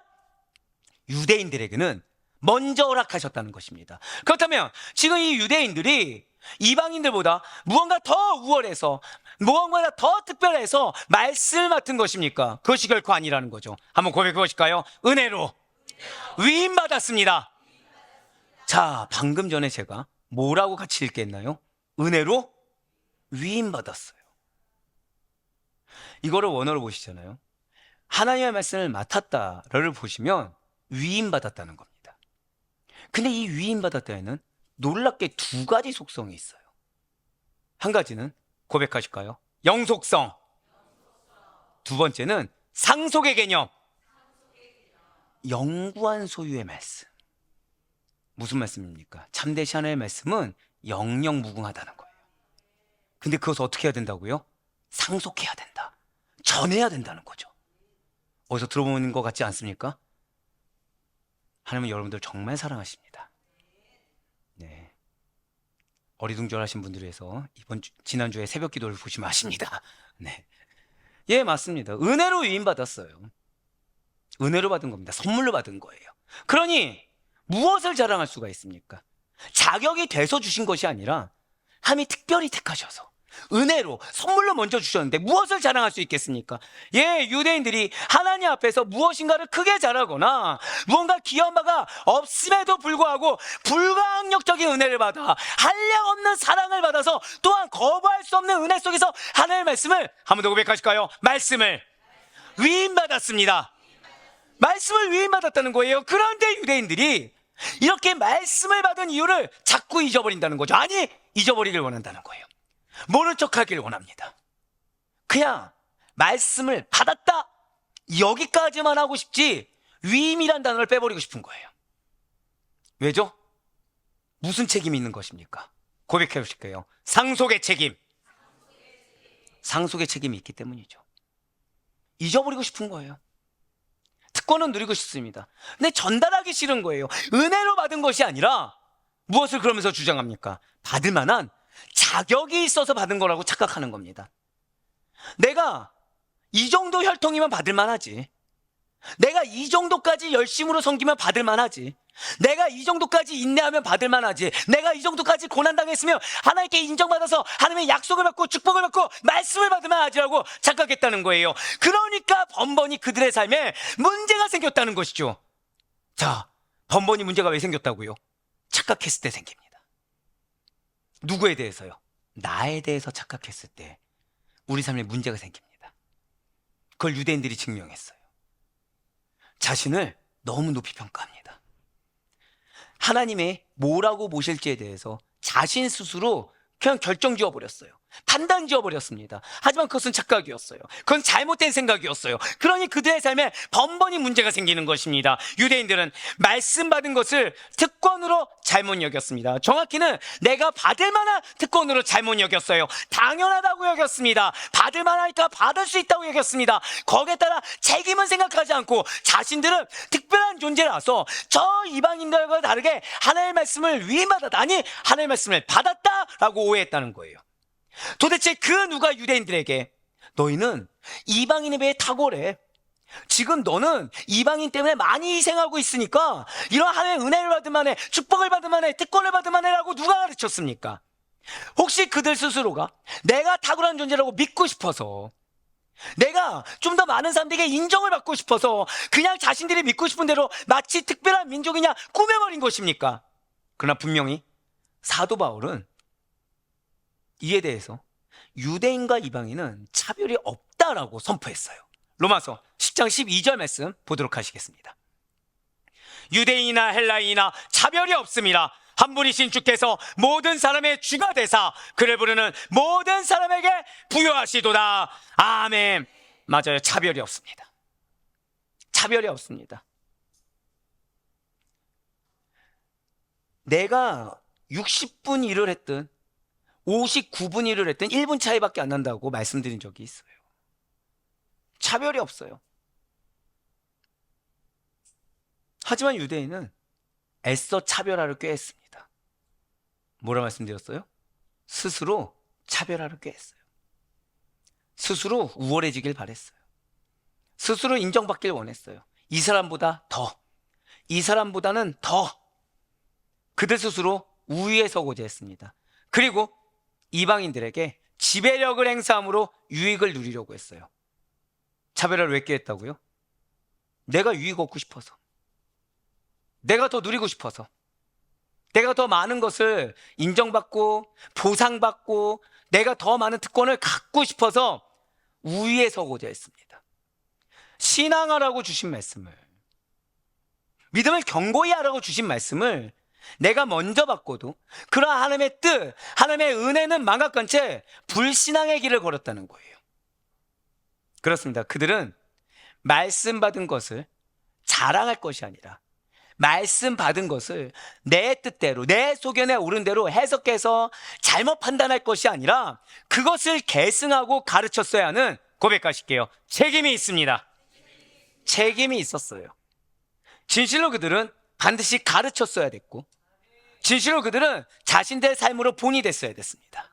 유대인들에게는 먼저 허락하셨다는 것입니다. 그렇다면 지금 이 유대인들이 이방인들보다 무언가 더 우월해서, 무언가 더 특별해서 말씀을 맡은 것입니까? 그것이 결코 아니라는 거죠. 한번 고백해 보실까요? 은혜로 위임받았습니다. 자, 방금 전에 제가 뭐라고 같이 읽겠나요? 은혜로 위임받았어요. 이거를 원어로 보시잖아요. 하나님의 말씀을 맡았다를 보시면 위임받았다는 겁니다. 근데 이 위임받았다에는 놀랍게 두 가지 속성이 있어요. 한 가지는 고백하실까요? 영속성. 두 번째는 상속의 개념. 영구한 소유의 말씀. 무슨 말씀입니까? 참되시 하나님의 말씀은 영영 무궁하다는 거예요. 근데 그것을 어떻게 해야 된다고요? 상속해야 된다. 전해야 된다는 거죠. 어디서 들어보는 것 같지 않습니까? 하나님은 여러분들 정말 사랑하십니다. 네. 어리둥절하신 분들을 위해서 지난주에 새벽 기도를 보시면 아십니다. 네. 예, 맞습니다. 은혜로 위임받았어요. 은혜로 받은 겁니다. 선물로 받은 거예요. 그러니 무엇을 자랑할 수가 있습니까? 자격이 돼서 주신 것이 아니라 하나님이 특별히 택하셔서 은혜로 선물로 먼저 주셨는데 무엇을 자랑할 수 있겠습니까? 예, 유대인들이 하나님 앞에서 무엇인가를 크게 자라거나 무언가 귀한 바가 없음에도 불구하고 불가항력적인 은혜를 받아 한량 없는 사랑을 받아서 또한 거부할 수 없는 은혜 속에서 하나님의 말씀을, 한 번 더 고백하실까요? 말씀을 위임받았습니다. 말씀을 위임받았다는 거예요. 그런데 유대인들이 이렇게 말씀을 받은 이유를 자꾸 잊어버린다는 거죠. 아니, 잊어버리길 원한다는 거예요. 모른 척하길 원합니다. 그냥 말씀을 받았다, 여기까지만 하고 싶지 위임이란 단어를 빼버리고 싶은 거예요. 왜죠? 무슨 책임이 있는 것입니까? 고백해 보실게요. 상속의 책임. 상속의 책임이 있기 때문이죠. 잊어버리고 싶은 거예요. 특권은 누리고 싶습니다. 근데 전달하기 싫은 거예요. 은혜로 받은 것이 아니라 무엇을 그러면서 주장합니까? 받을 만한 자격이 있어서 받은 거라고 착각하는 겁니다. 내가 이 정도 혈통이면 받을 만하지. 내가 이 정도까지 열심으로 섬기면 받을 만하지. 내가 이 정도까지 인내하면 받을 만하지. 내가 이 정도까지 고난당했으면 하나님께 인정받아서 하나님의 약속을 받고 축복을 받고 말씀을 받으면 하지라고 착각했다는 거예요. 그러니까 번번이 그들의 삶에 문제가 생겼다는 것이죠. 자, 번번이 문제가 왜 생겼다고요? 착각했을 때 생깁니다. 누구에 대해서요? 나에 대해서 착각했을 때 우리 삶에 문제가 생깁니다. 그걸 유대인들이 증명했어요. 자신을 너무 높이 평가합니다. 하나님의 뭐라고 보실지에 대해서 자신 스스로 그냥 결정 지어버렸어요. 판단 지어버렸습니다. 하지만 그것은 착각이었어요. 그건 잘못된 생각이었어요. 그러니 그들의 삶에 번번이 문제가 생기는 것입니다. 유대인들은 말씀 받은 것을 특권으로 잘못 여겼습니다. 정확히는 내가 받을 만한 특권으로 잘못 여겼어요. 당연하다고 여겼습니다. 받을 만하니까 받을 수 있다고 여겼습니다. 거기에 따라 책임은 생각하지 않고 자신들은 특별한 존재라서 저 이방인들과 다르게 하나님의 말씀을 위임받았다니 하나님의 말씀을 받았다라고 오해했다는 거예요. 도대체 그 누가 유대인들에게 너희는 이방인에 비해 탁월해, 지금 너는 이방인 때문에 많이 희생하고 있으니까 이런 하나님의 은혜를 받을 만해, 축복을 받을 만해, 특권을 받을 만해 라고 누가 가르쳤습니까? 혹시 그들 스스로가 내가 탁월한 존재라고 믿고 싶어서, 내가 좀 더 많은 사람들에게 인정을 받고 싶어서 그냥 자신들이 믿고 싶은 대로 마치 특별한 민족이냐 꾸며버린 것입니까? 그러나 분명히 사도 바울은 이에 대해서 유대인과 이방인은 차별이 없다라고 선포했어요. 로마서 10장 12절 말씀 보도록 하시겠습니다. 유대인이나 헬라인이나 차별이 없습니다. 한 분이신 주께서 모든 사람의 주가 되사 그를 부르는 모든 사람에게 부여하시도다. 아멘. 맞아요. 차별이 없습니다. 차별이 없습니다. 내가 60분 일을 했든 59분 일을 했든 1분 차이밖에 안 난다고 말씀드린 적이 있어요. 차별이 없어요. 하지만 유대인은 애써 차별화를 꾀했습니다. 뭐라 말씀드렸어요? 스스로 차별화를 꾀했어요. 스스로 우월해지길 바랬어요. 스스로 인정받길 원했어요. 이 사람보다 더, 이 사람보다는 더 그들 스스로 우위에 서고자 했습니다. 그리고 이방인들에게 지배력을 행사함으로 유익을 누리려고 했어요. 차별화를 왜 꾀했다고요? 내가 유익 얻고 싶어서, 내가 더 누리고 싶어서, 내가 더 많은 것을 인정받고 보상받고 내가 더 많은 특권을 갖고 싶어서 우위에 서고자 했습니다. 신앙하라고 주신 말씀을, 믿음을 견고히 하라고 주신 말씀을 내가 먼저 받고도 그러한 하나님의 뜻, 하나님의 은혜는 망각한 채 불신앙의 길을 걸었다는 거예요. 그렇습니다. 그들은 말씀 받은 것을 자랑할 것이 아니라 말씀 받은 것을 내 뜻대로, 내 소견에 오른 대로 해석해서 잘못 판단할 것이 아니라 그것을 계승하고 가르쳤어야 하는, 고백하실게요, 책임이 있습니다. 책임이 있었어요. 진실로 그들은 반드시 가르쳤어야 됐고, 진실로 그들은 자신들의 삶으로 본이 됐어야 됐습니다.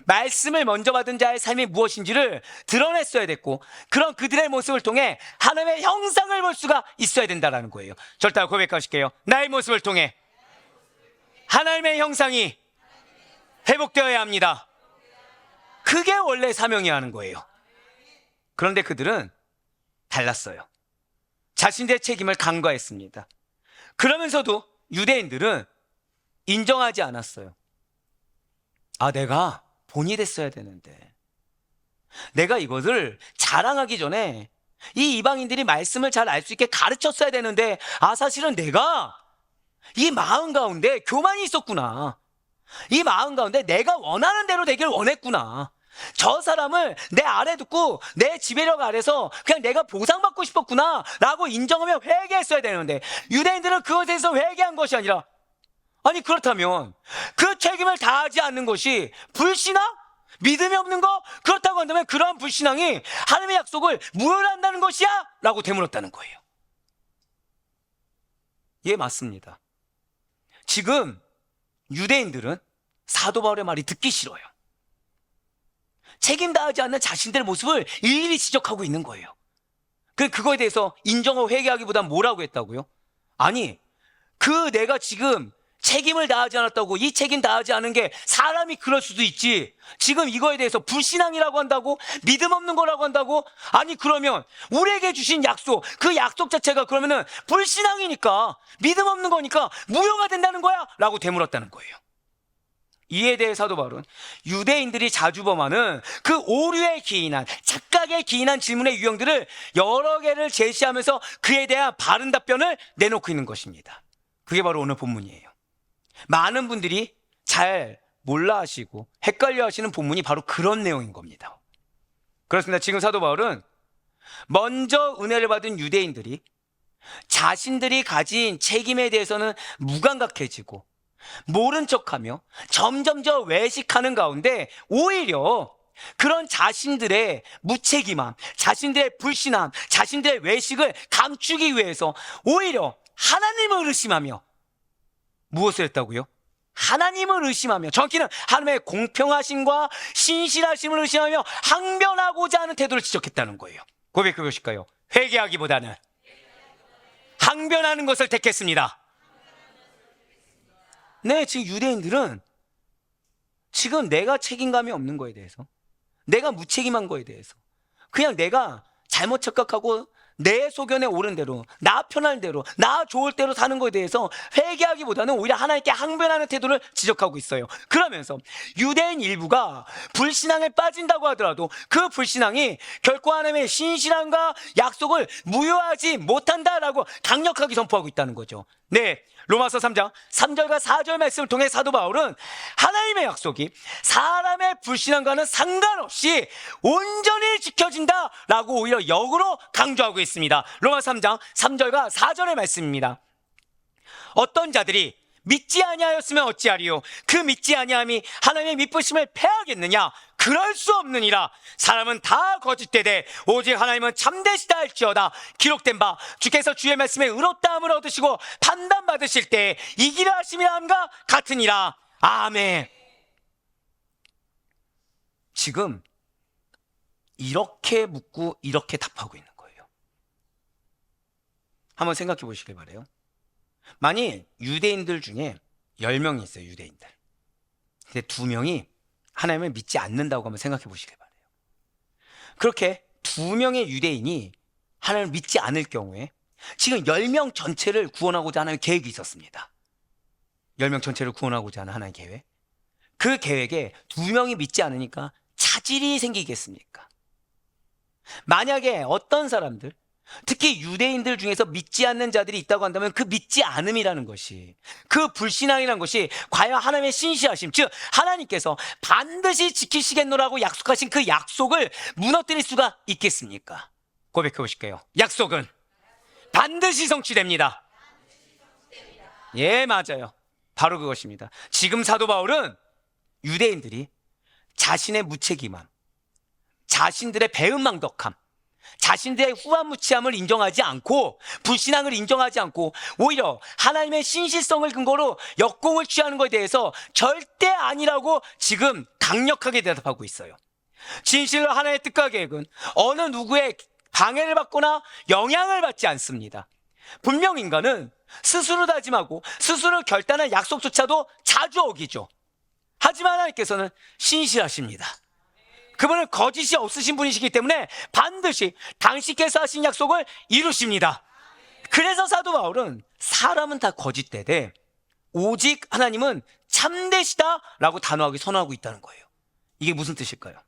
말씀을 먼저 받은 자의 삶이 무엇인지를 드러냈어야 됐고, 그런 그들의 모습을 통해 하나님의 형상을 볼 수가 있어야 된다는 거예요. 절대 고백하실게요. 나의 모습을 통해 하나님의 형상이 회복되어야 합니다. 그게 원래 사명이야 하는 거예요. 그런데 그들은 달랐어요. 자신들의 책임을 간과했습니다. 그러면서도 유대인들은 인정하지 않았어요. 아, 내가 본이 됐어야 되는데, 내가 이것을 자랑하기 전에 이 이방인들이 말씀을 잘 알 수 있게 가르쳤어야 되는데, 아, 사실은 내가 이 마음 가운데 교만이 있었구나. 이 마음 가운데 내가 원하는 대로 되길 원했구나. 저 사람을 내 아래 두고 내 지배력 아래서 그냥 내가 보상받고 싶었구나 라고 인정하며 회개했어야 되는데, 유대인들은 그것에 대해서 회개한 것이 아니라, 아니 그렇다면 그 책임을 다하지 않는 것이 불신앙? 믿음이 없는 거? 그렇다고 한다면 그러한 불신앙이 하나님의 약속을 무효한다는 것이야? 라고 되물었다는 거예요. 예, 맞습니다. 지금 유대인들은 사도 바울의 말이 듣기 싫어요. 책임 다하지 않는 자신들의 모습을 일일이 지적하고 있는 거예요. 그거에 대해서 인정하고 회개하기보단 뭐라고 했다고요? 아니, 내가 지금 책임을 다하지 않았다고, 이 책임 다하지 않은 게 사람이 그럴 수도 있지. 지금 이거에 대해서 불신앙이라고 한다고? 믿음 없는 거라고 한다고? 아니, 그러면 우리에게 주신 약속, 그 약속 자체가 그러면은 불신앙이니까, 믿음 없는 거니까 무효가 된다는 거야? 라고 되물었다는 거예요. 이에 대해 사도 바울은 유대인들이 자주 범하는 그 오류에 기인한, 착각에 기인한 질문의 유형들을 여러 개를 제시하면서 그에 대한 바른 답변을 내놓고 있는 것입니다. 그게 바로 오늘 본문이에요. 많은 분들이 잘 몰라 하시고 헷갈려 하시는 본문이 바로 그런 내용인 겁니다. 그렇습니다. 지금 사도 바울은 먼저 은혜를 받은 유대인들이 자신들이 가진 책임에 대해서는 무감각해지고 모른 척하며 점점점 외식하는 가운데 오히려 그런 자신들의 무책임함, 자신들의 불신함, 자신들의 외식을 감추기 위해서 오히려 하나님을 의심하며 무엇을 했다고요? 하나님을 의심하며, 정확히는 하나님의 공평하심과 신실하심을 의심하며 항변하고자 하는 태도를 지적했다는 거예요. 고백해 보실까요? 회개하기보다는 항변하는 것을 택했습니다. 네, 지금 유대인들은 지금 내가 책임감이 없는 거에 대해서, 내가 무책임한 거에 대해서, 그냥 내가 잘못 착각하고 내 소견에 옳은 대로, 나 편한 대로, 나 좋을 대로 사는 것에 대해서 회개하기보다는 오히려 하나님께 항변하는 태도를 지적하고 있어요. 그러면서 유대인 일부가 불신앙에 빠진다고 하더라도 그 불신앙이 결코 하나님의 신실함과 약속을 무효하지 못한다라고 강력하게 선포하고 있다는 거죠. 네, 로마서 3장 3절과 4절 말씀을 통해 사도 바울은 하나님의 약속이 사람의 불신앙과는 상관없이 온전히 지켜진다라고 오히려 역으로 강조하고 있습니다. 로마서 3장 3절과 4절의 말씀입니다. 어떤 자들이 믿지 아니하였으면 어찌하리요? 그 믿지 아니함이 하나님의 믿으심을 패하겠느냐? 그럴 수 없느니라. 사람은 다 거짓되되 오직 하나님은 참되시다 할지어다. 기록된 바 주께서 주의 말씀에 의롭다함을 얻으시고 판단받으실 때 이기라 하심이라 함과 같으니라. 아멘. 지금 이렇게 묻고 이렇게 답하고 있는 거예요. 한번 생각해 보시길 바라요. 만일 유대인들 중에 10명이 있어요. 유대인들. 근데 2명이 하나님을 믿지 않는다고 한번 생각해 보시길 바라요. 그렇게 2명의 유대인이 하나님을 믿지 않을 경우에 지금 10명 전체를 구원하고자 하는 계획이 있었습니다. 10명 전체를 구원하고자 하는 하나님의 계획. 그 계획에 2명이 믿지 않으니까 차질이 생기겠습니까? 만약에 어떤 사람들, 특히 유대인들 중에서 믿지 않는 자들이 있다고 한다면 그 믿지 않음이라는 것이, 그 불신앙이라는 것이 과연 하나님의 신실하심, 즉 하나님께서 반드시 지키시겠노라고 약속하신 그 약속을 무너뜨릴 수가 있겠습니까? 고백해 보실게요. 약속은 반드시 성취됩니다. 예, 맞아요. 바로 그것입니다. 지금 사도 바울은 유대인들이 자신의 무책임함, 자신들의 배은망덕함, 자신들의 후한무치함을 인정하지 않고 불신앙을 인정하지 않고 오히려 하나님의 신실성을 근거로 역공을 취하는 것에 대해서 절대 아니라고 지금 강력하게 대답하고 있어요. 진실로 하나님의 뜻과 계획은 어느 누구의 방해를 받거나 영향을 받지 않습니다. 분명 인간은 스스로 다짐하고 스스로 결단한 약속조차도 자주 어기죠. 하지만 하나님께서는 신실하십니다. 그분은 거짓이 없으신 분이시기 때문에 반드시 당신께서 하신 약속을 이루십니다. 그래서 사도 바울은 사람은 다 거짓되되 오직 하나님은 참되시다라고 단호하게 선언하고 있다는 거예요. 이게 무슨 뜻일까요?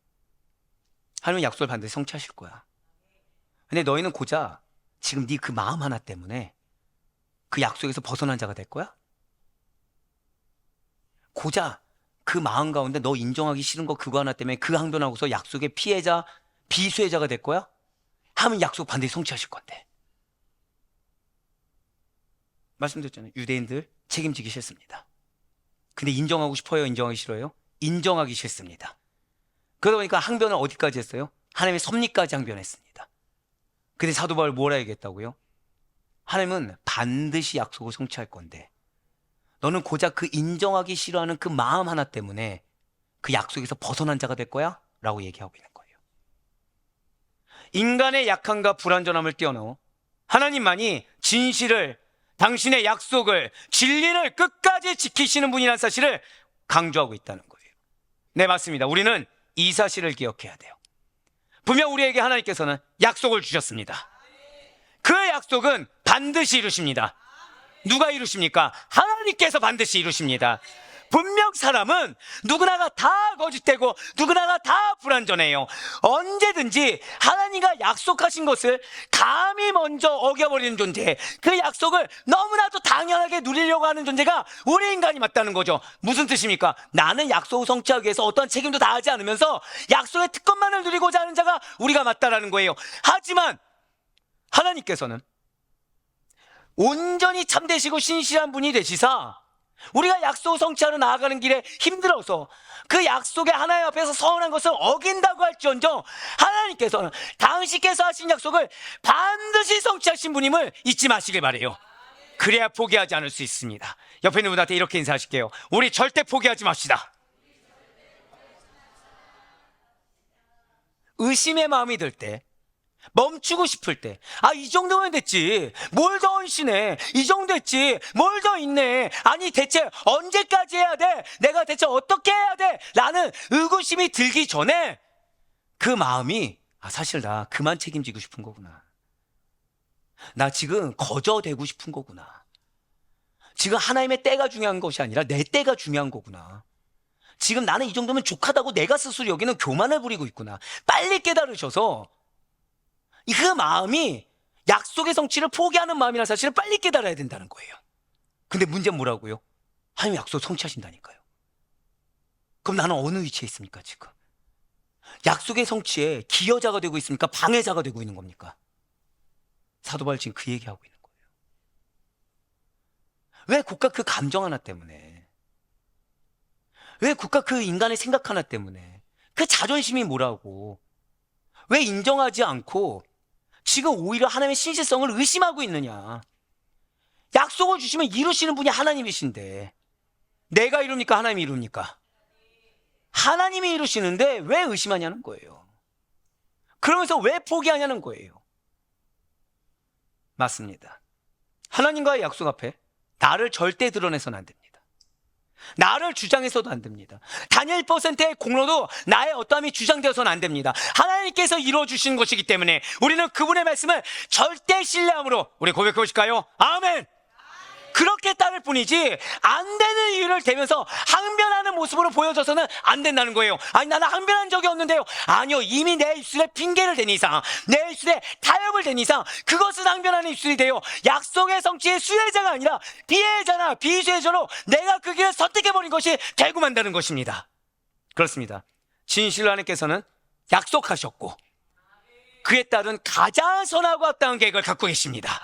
하나님은 약속을 반드시 성취하실 거야. 근데 너희는 고작 지금 네 그 마음 하나 때문에 그 약속에서 벗어난 자가 될 거야? 고작 그 마음 가운데 너 인정하기 싫은 거 그거 하나 때문에 그 항변하고서 약속의 피해자, 비수혜자가 될 거야? 하면 약속 반드시 성취하실 건데. 말씀드렸잖아요. 유대인들 책임지기 싫습니다. 근데 인정하고 싶어요? 인정하기 싫어요? 인정하기 싫습니다. 그러다 보니까 항변을 어디까지 했어요? 하나님의 섭리까지 항변했습니다. 근데 사도 바울 뭐라 얘기했다고요? 하나님은 반드시 약속을 성취할 건데 너는 고작 그 인정하기 싫어하는 그 마음 하나 때문에 그 약속에서 벗어난 자가 될 거야? 라고 얘기하고 있는 거예요. 인간의 약함과 불완전함을 뛰어넘어 하나님만이 진실을, 당신의 약속을, 진리를 끝까지 지키시는 분이라는 사실을 강조하고 있다는 거예요. 네, 맞습니다. 우리는 이 사실을 기억해야 돼요. 분명 우리에게 하나님께서는 약속을 주셨습니다. 그 약속은 반드시 이루십니다. 누가 이루십니까? 하나님께서 반드시 이루십니다. 분명 사람은 누구나가 다 거짓되고 누구나가 다 불완전해요. 언제든지 하나님과 약속하신 것을 감히 먼저 어겨버리는 존재, 그 약속을 너무나도 당연하게 누리려고 하는 존재가 우리 인간이 맞다는 거죠. 무슨 뜻입니까? 나는 약속을 성취하기 위해서 어떠한 책임도 다하지 않으면서 약속의 특권만을 누리고자 하는 자가 우리가 맞다라는 거예요. 하지만 하나님께서는 온전히 참되시고 신실한 분이 되시사 우리가 약속을 성취하러 나아가는 길에 힘들어서 그 약속의 하나님 앞에서 서운한 것을 어긴다고 할지언정 하나님께서는 당신께서 하신 약속을 반드시 성취하신 분임을 잊지 마시길 바래요. 그래야 포기하지 않을 수 있습니다. 옆에 있는 분한테 이렇게 인사하실게요. 우리 절대 포기하지 맙시다. 의심의 마음이 들 때, 멈추고 싶을 때, 이 정도면 됐지, 뭘 더 헌신해, 이 정도 했지, 뭘 더 있네, 아니 대체 언제까지 해야 돼, 내가 대체 어떻게 해야 돼 라는 의구심이 들기 전에 그 마음이 사실 나 그만 책임지고 싶은 거구나, 나 지금 거저되고 싶은 거구나, 지금 하나님의 때가 중요한 것이 아니라 내 때가 중요한 거구나, 지금 나는 이 정도면 족하다고 내가 스스로 여기는 교만을 부리고 있구나, 빨리 깨달으셔서 그 마음이 약속의 성취를 포기하는 마음이라는 사실을 빨리 깨달아야 된다는 거예요. 근데 문제는 뭐라고요? 하나님 약속 성취하신다니까요. 그럼 나는 어느 위치에 있습니까 지금? 약속의 성취에 기여자가 되고 있습니까? 방해자가 되고 있는 겁니까? 사도 바울 지금 그 얘기하고 있는 거예요. 왜 국가 그 감정 하나 때문에, 왜 국가 그 인간의 생각 하나 때문에, 그 자존심이 뭐라고 왜 인정하지 않고 지금 오히려 하나님의 신실성을 의심하고 있느냐? 약속을 주시면 이루시는 분이 하나님이신데 내가 이룹니까? 하나님이 이룹니까? 하나님이 이루시는데 왜 의심하냐는 거예요. 그러면서 왜 포기하냐는 거예요. 맞습니다. 하나님과의 약속 앞에 나를 절대 드러내서는 안 됩니다. 나를 주장해서도 안 됩니다. 단 1%의 공로도 나의 어떠함이 주장되어서는 안 됩니다. 하나님께서 이루어주신 것이기 때문에 우리는 그분의 말씀을 절대 신뢰함으로 우리 고백해 보실까요? 아멘! 그렇게 따를 뿐이지 안 되는 이유를 대면서 항변하는 모습으로 보여져서는 안 된다는 거예요. 아니 나는 항변한 적이 없는데요. 아니요, 이미 내 입술에 핑계를 댄 이상, 내 입술에 타협을 댄 이상 그것은 항변하는 입술이 돼요. 약속의 성취의 수혜자가 아니라 피해자나 비수혜자로 내가 그 길을 선택해버린 것이 되고 만다는 것입니다. 그렇습니다. 진실로 하나님께서는 약속하셨고 그에 따른 가장 선하고 합당한 계획을 갖고 계십니다.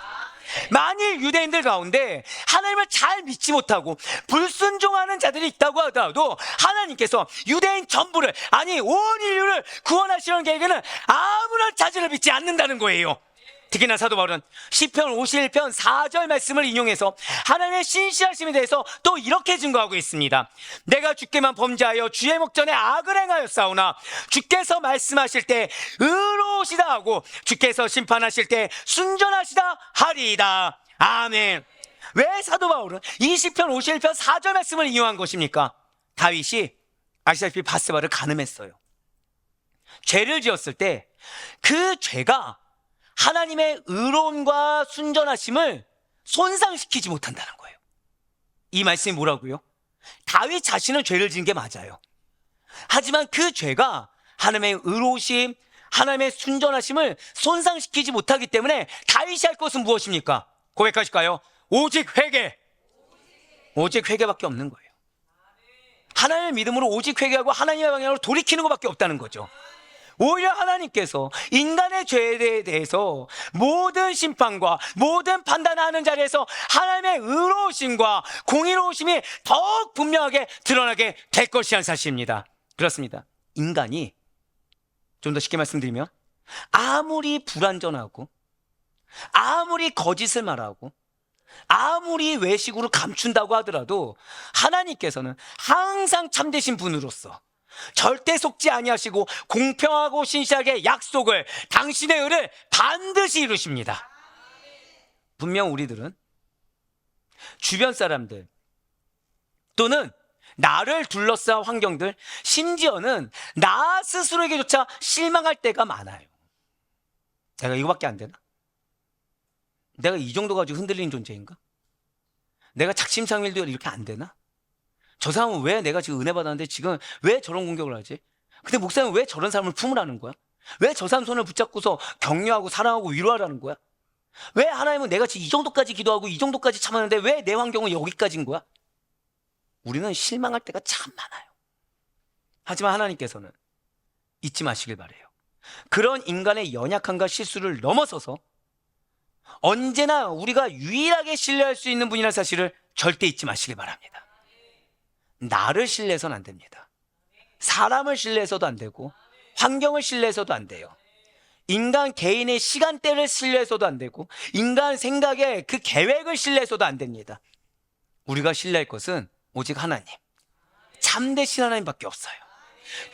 만일 유대인들 가운데 하나님을 잘 믿지 못하고 불순종하는 자들이 있다고 하더라도 하나님께서 유대인 전부를, 아니 온 인류를 구원하시려는 계획에는 아무런 자질을 믿지 않는다는 거예요. 특히나 사도 바울은 시편 51편 4절 말씀을 인용해서 하나님의 신실하심에 대해서 또 이렇게 증거하고 있습니다. 내가 주께만 범죄하여 주의 목전에 악을 행하였사오나 주께서 말씀하실 때 의로우시다 하고 주께서 심판하실 때 순전하시다 하리이다. 아멘. 왜 사도 바울은 이 시편 51편 4절 말씀을 인용한 것입니까? 다윗이 아시다시피 바세바를 간음했어요. 죄를 지었을 때 그 죄가 하나님의 의로움과 순전하심을 손상시키지 못한다는 거예요. 이 말씀이 뭐라고요? 다윗 자신은 죄를 지은 게 맞아요. 하지만 그 죄가 하나님의 의로우심, 하나님의 순전하심을 손상시키지 못하기 때문에 다윗이 할 것은 무엇입니까? 고백하실까요? 오직 회개. 오직 회개밖에 없는 거예요. 하나님의 믿음으로 오직 회개하고 하나님의 방향으로 돌이키는 것밖에 없다는 거죠. 오히려 하나님께서 인간의 죄에 대해서 모든 심판과 모든 판단하는 자리에서 하나님의 의로우심과 공의로우심이 더욱 분명하게 드러나게 될 것이라는 사실입니다. 그렇습니다. 인간이, 좀 더 쉽게 말씀드리면, 아무리 불완전하고 아무리 거짓을 말하고 아무리 외식으로 감춘다고 하더라도 하나님께서는 항상 참되신 분으로서 절대 속지 아니하시고 공평하고 신실하게 약속을, 당신의 의를 반드시 이루십니다. 분명 우리들은 주변 사람들 또는 나를 둘러싼 환경들, 심지어는 나 스스로에게조차 실망할 때가 많아요. 내가 이거밖에 안 되나? 내가 이 정도 가지고 흔들리는 존재인가? 내가 작심삼일도 이렇게 안 되나? 저 사람은 왜 내가 지금 은혜 받았는데 지금 왜 저런 공격을 하지? 근데 목사님은 왜 저런 사람을 품으라는 거야? 왜 저 사람 손을 붙잡고서 격려하고 사랑하고 위로하라는 거야? 왜 하나님은 내가 지금 이 정도까지 기도하고 이 정도까지 참았는데 왜 내 환경은 여기까지인 거야? 우리는 실망할 때가 참 많아요. 하지만 하나님께서는 잊지 마시길 바래요. 그런 인간의 연약함과 실수를 넘어서서 언제나 우리가 유일하게 신뢰할 수 있는 분이라는 사실을 절대 잊지 마시길 바랍니다. 나를 신뢰해서는 안 됩니다. 사람을 신뢰해서도 안 되고 환경을 신뢰해서도 안 돼요. 인간 개인의 시간대를 신뢰해서도 안 되고 인간 생각의 그 계획을 신뢰해서도 안 됩니다. 우리가 신뢰할 것은 오직 하나님, 참되신 하나님밖에 없어요.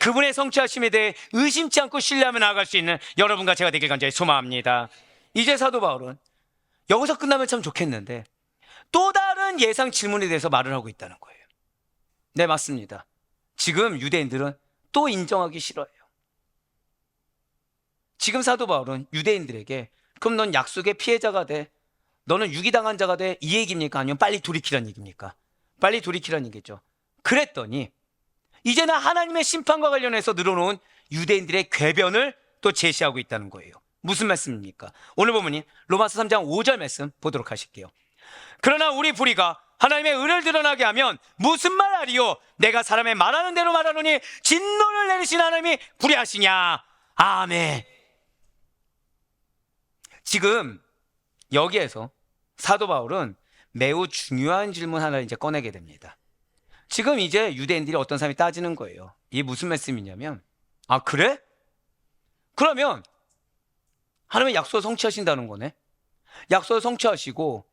그분의 성취하심에 대해 의심치 않고 신뢰하며 나아갈 수 있는 여러분과 제가 되길 간절히 소망합니다. 이제 사도 바울은 여기서 끝나면 참 좋겠는데 또 다른 예상 질문에 대해서 말을 하고 있다는 거예요. 네, 맞습니다. 지금 유대인들은 또 인정하기 싫어요. 지금 사도 바울은 유대인들에게 그럼 넌 약속의 피해자가 돼, 너는 유기당한 자가 돼, 이 얘기입니까? 아니면 빨리 돌이키라는 얘기입니까? 빨리 돌이키라는 얘기죠. 그랬더니 이제는 하나님의 심판과 관련해서 늘어놓은 유대인들의 궤변을 또 제시하고 있다는 거예요. 무슨 말씀입니까? 오늘 본문인 로마서 3장 5절 말씀 보도록 하실게요. 그러나 우리 불의가 하나님의 의를 드러나게 하면 무슨 말 하리요? 내가 사람의 말하는 대로 말하노니 진노를 내리신 하나님이 불의하시냐? 아멘. 지금 여기에서 사도 바울은 매우 중요한 질문 하나를 이제 꺼내게 됩니다. 지금 이제 유대인들이 어떤 사람이 따지는 거예요. 이게 무슨 말씀이냐면, 아, 그래? 그러면 하나님의 약속을 성취하신다는 거네. 약속을 성취하시고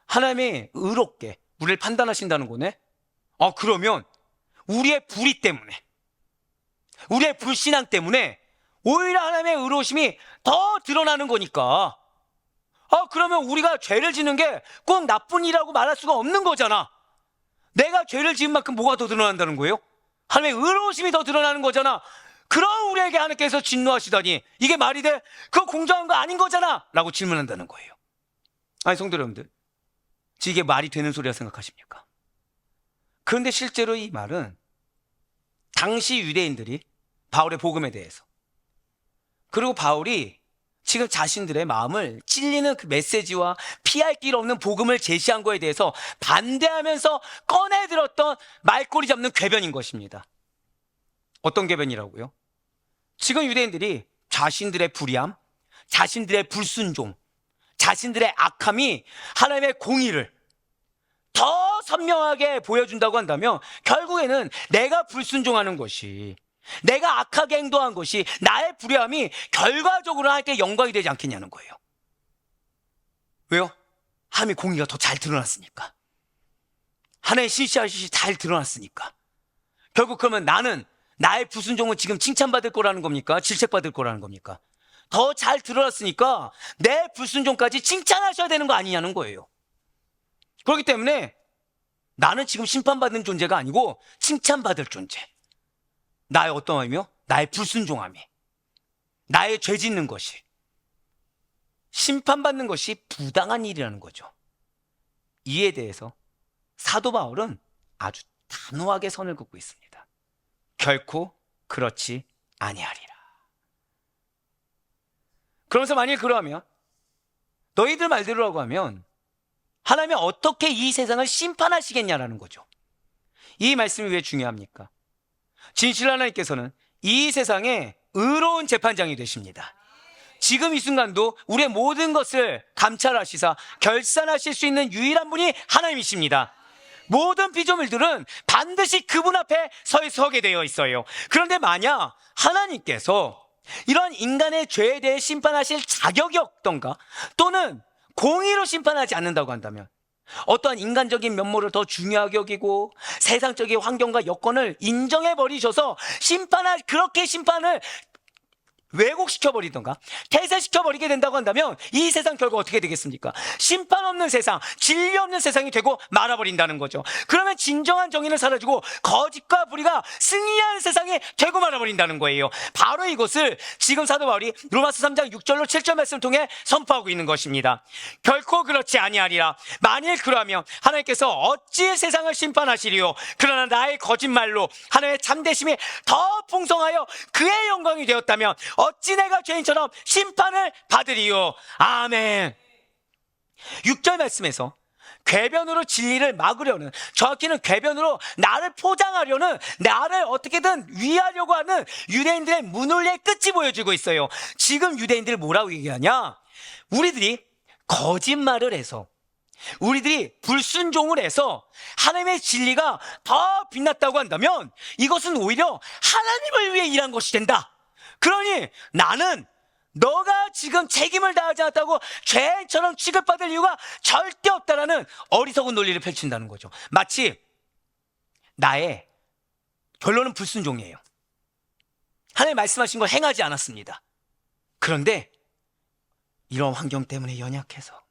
하나님이 의롭게 우리를 판단하신다는 거네. 아, 그러면 우리의 불의 때문에, 우리의 불신앙 때문에 오히려 하나님의 의로우심이 더 드러나는 거니까, 그러면 우리가 죄를 짓는 게 꼭 나쁜 일이라고 말할 수가 없는 거잖아. 내가 죄를 지은 만큼 뭐가 더 드러난다는 거예요? 하나님의 의로우심이 더 드러나는 거잖아. 그럼 우리에게 하나님께서 진노하시다니 이게 말이 돼? 그거 공정한 거 아닌 거잖아 라고 질문한다는 거예요. 아니, 성도 여러분들, 이게 말이 되는 소리라 생각하십니까? 그런데 실제로 이 말은 당시 유대인들이 바울의 복음에 대해서, 그리고 바울이 지금 자신들의 마음을 찔리는 그 메시지와 피할 길 없는 복음을 제시한 거에 대해서 반대하면서 꺼내들었던 말꼬리 잡는 궤변인 것입니다. 어떤 궤변이라고요? 지금 유대인들이 자신들의 불의함, 자신들의 불순종, 자신들의 악함이 하나님의 공의를 더 선명하게 보여준다고 한다면 결국에는 내가 불순종하는 것이, 내가 악하게 행동한 것이, 나의 불의함이 결과적으로 하나님께 영광이 되지 않겠냐는 거예요. 왜요? 하나님의 공의가 더 잘 드러났으니까. 하나님의 신실하심이 잘 드러났으니까. 결국 그러면 나는, 나의 불순종은 지금 칭찬받을 거라는 겁니까? 질책받을 거라는 겁니까? 더 잘 드러났으니까 내 불순종까지 칭찬하셔야 되는 거 아니냐는 거예요. 그렇기 때문에 나는 지금 심판받는 존재가 아니고 칭찬받을 존재. 나의 어떤 마음이요? 나의 불순종함이, 나의 죄 짓는 것이, 심판받는 것이 부당한 일이라는 거죠. 이에 대해서 사도 바울은 아주 단호하게 선을 긋고 있습니다. 결코 그렇지 아니하리라. 그러면서 만일 그러하면, 너희들 말대로라고 하면 하나님이 어떻게 이 세상을 심판하시겠냐라는 거죠. 이 말씀이 왜 중요합니까? 진실 하나님께서는 이 세상에 의로운 재판장이 되십니다. 지금 이 순간도 우리의 모든 것을 감찰하시사 결산하실 수 있는 유일한 분이 하나님이십니다. 모든 피조물들은 반드시 그분 앞에 서게 되어 있어요. 그런데 만약 하나님께서 이런 인간의 죄에 대해 심판하실 자격이 없던가, 또는 공의로 심판하지 않는다고 한다면 어떠한 인간적인 면모를 더 중요하게 여기고 세상적인 환경과 여건을 인정해 버리셔서 그렇게 심판을 왜곡시켜버리던가 퇴색시켜버리게 된다고 한다면 이 세상 결과 어떻게 되겠습니까? 심판 없는 세상, 진리 없는 세상이 되고 말아버린다는 거죠. 그러면 진정한 정의는 사라지고 거짓과 불의가 승리하는 세상이 되고 말아버린다는 거예요. 바로 이것을 지금 사도 바울이 로마서 3장 6절로 7절 말씀을 통해 선포하고 있는 것입니다. 결코 그렇지 아니하리라. 만일 그러하면 하나님께서 어찌 세상을 심판하시리요? 그러나 나의 거짓말로 하나님의 참되심이 더 풍성하여 그의 영광이 되었다면 어찌 내가 죄인처럼 심판을 받으리요? 아멘. 6절 말씀에서 궤변으로 진리를 막으려는, 정확히는 궤변으로 나를 포장하려는, 나를 어떻게든 위하려고 하는 유대인들의 무논리의 끝이 보여지고 있어요. 지금 유대인들을 뭐라고 얘기하냐? 우리들이 거짓말을 해서, 우리들이 불순종을 해서 하나님의 진리가 더 빛났다고 한다면 이것은 오히려 하나님을 위해 일한 것이 된다. 그러니 나는 너가 지금 책임을 다하지 않았다고 죄인처럼 취급받을 이유가 절대 없다라는 어리석은 논리를 펼친다는 거죠. 마치 나의 결론은 불순종이에요. 하나님 말씀하신 걸 행하지 않았습니다. 그런데 이런 환경 때문에 연약해서,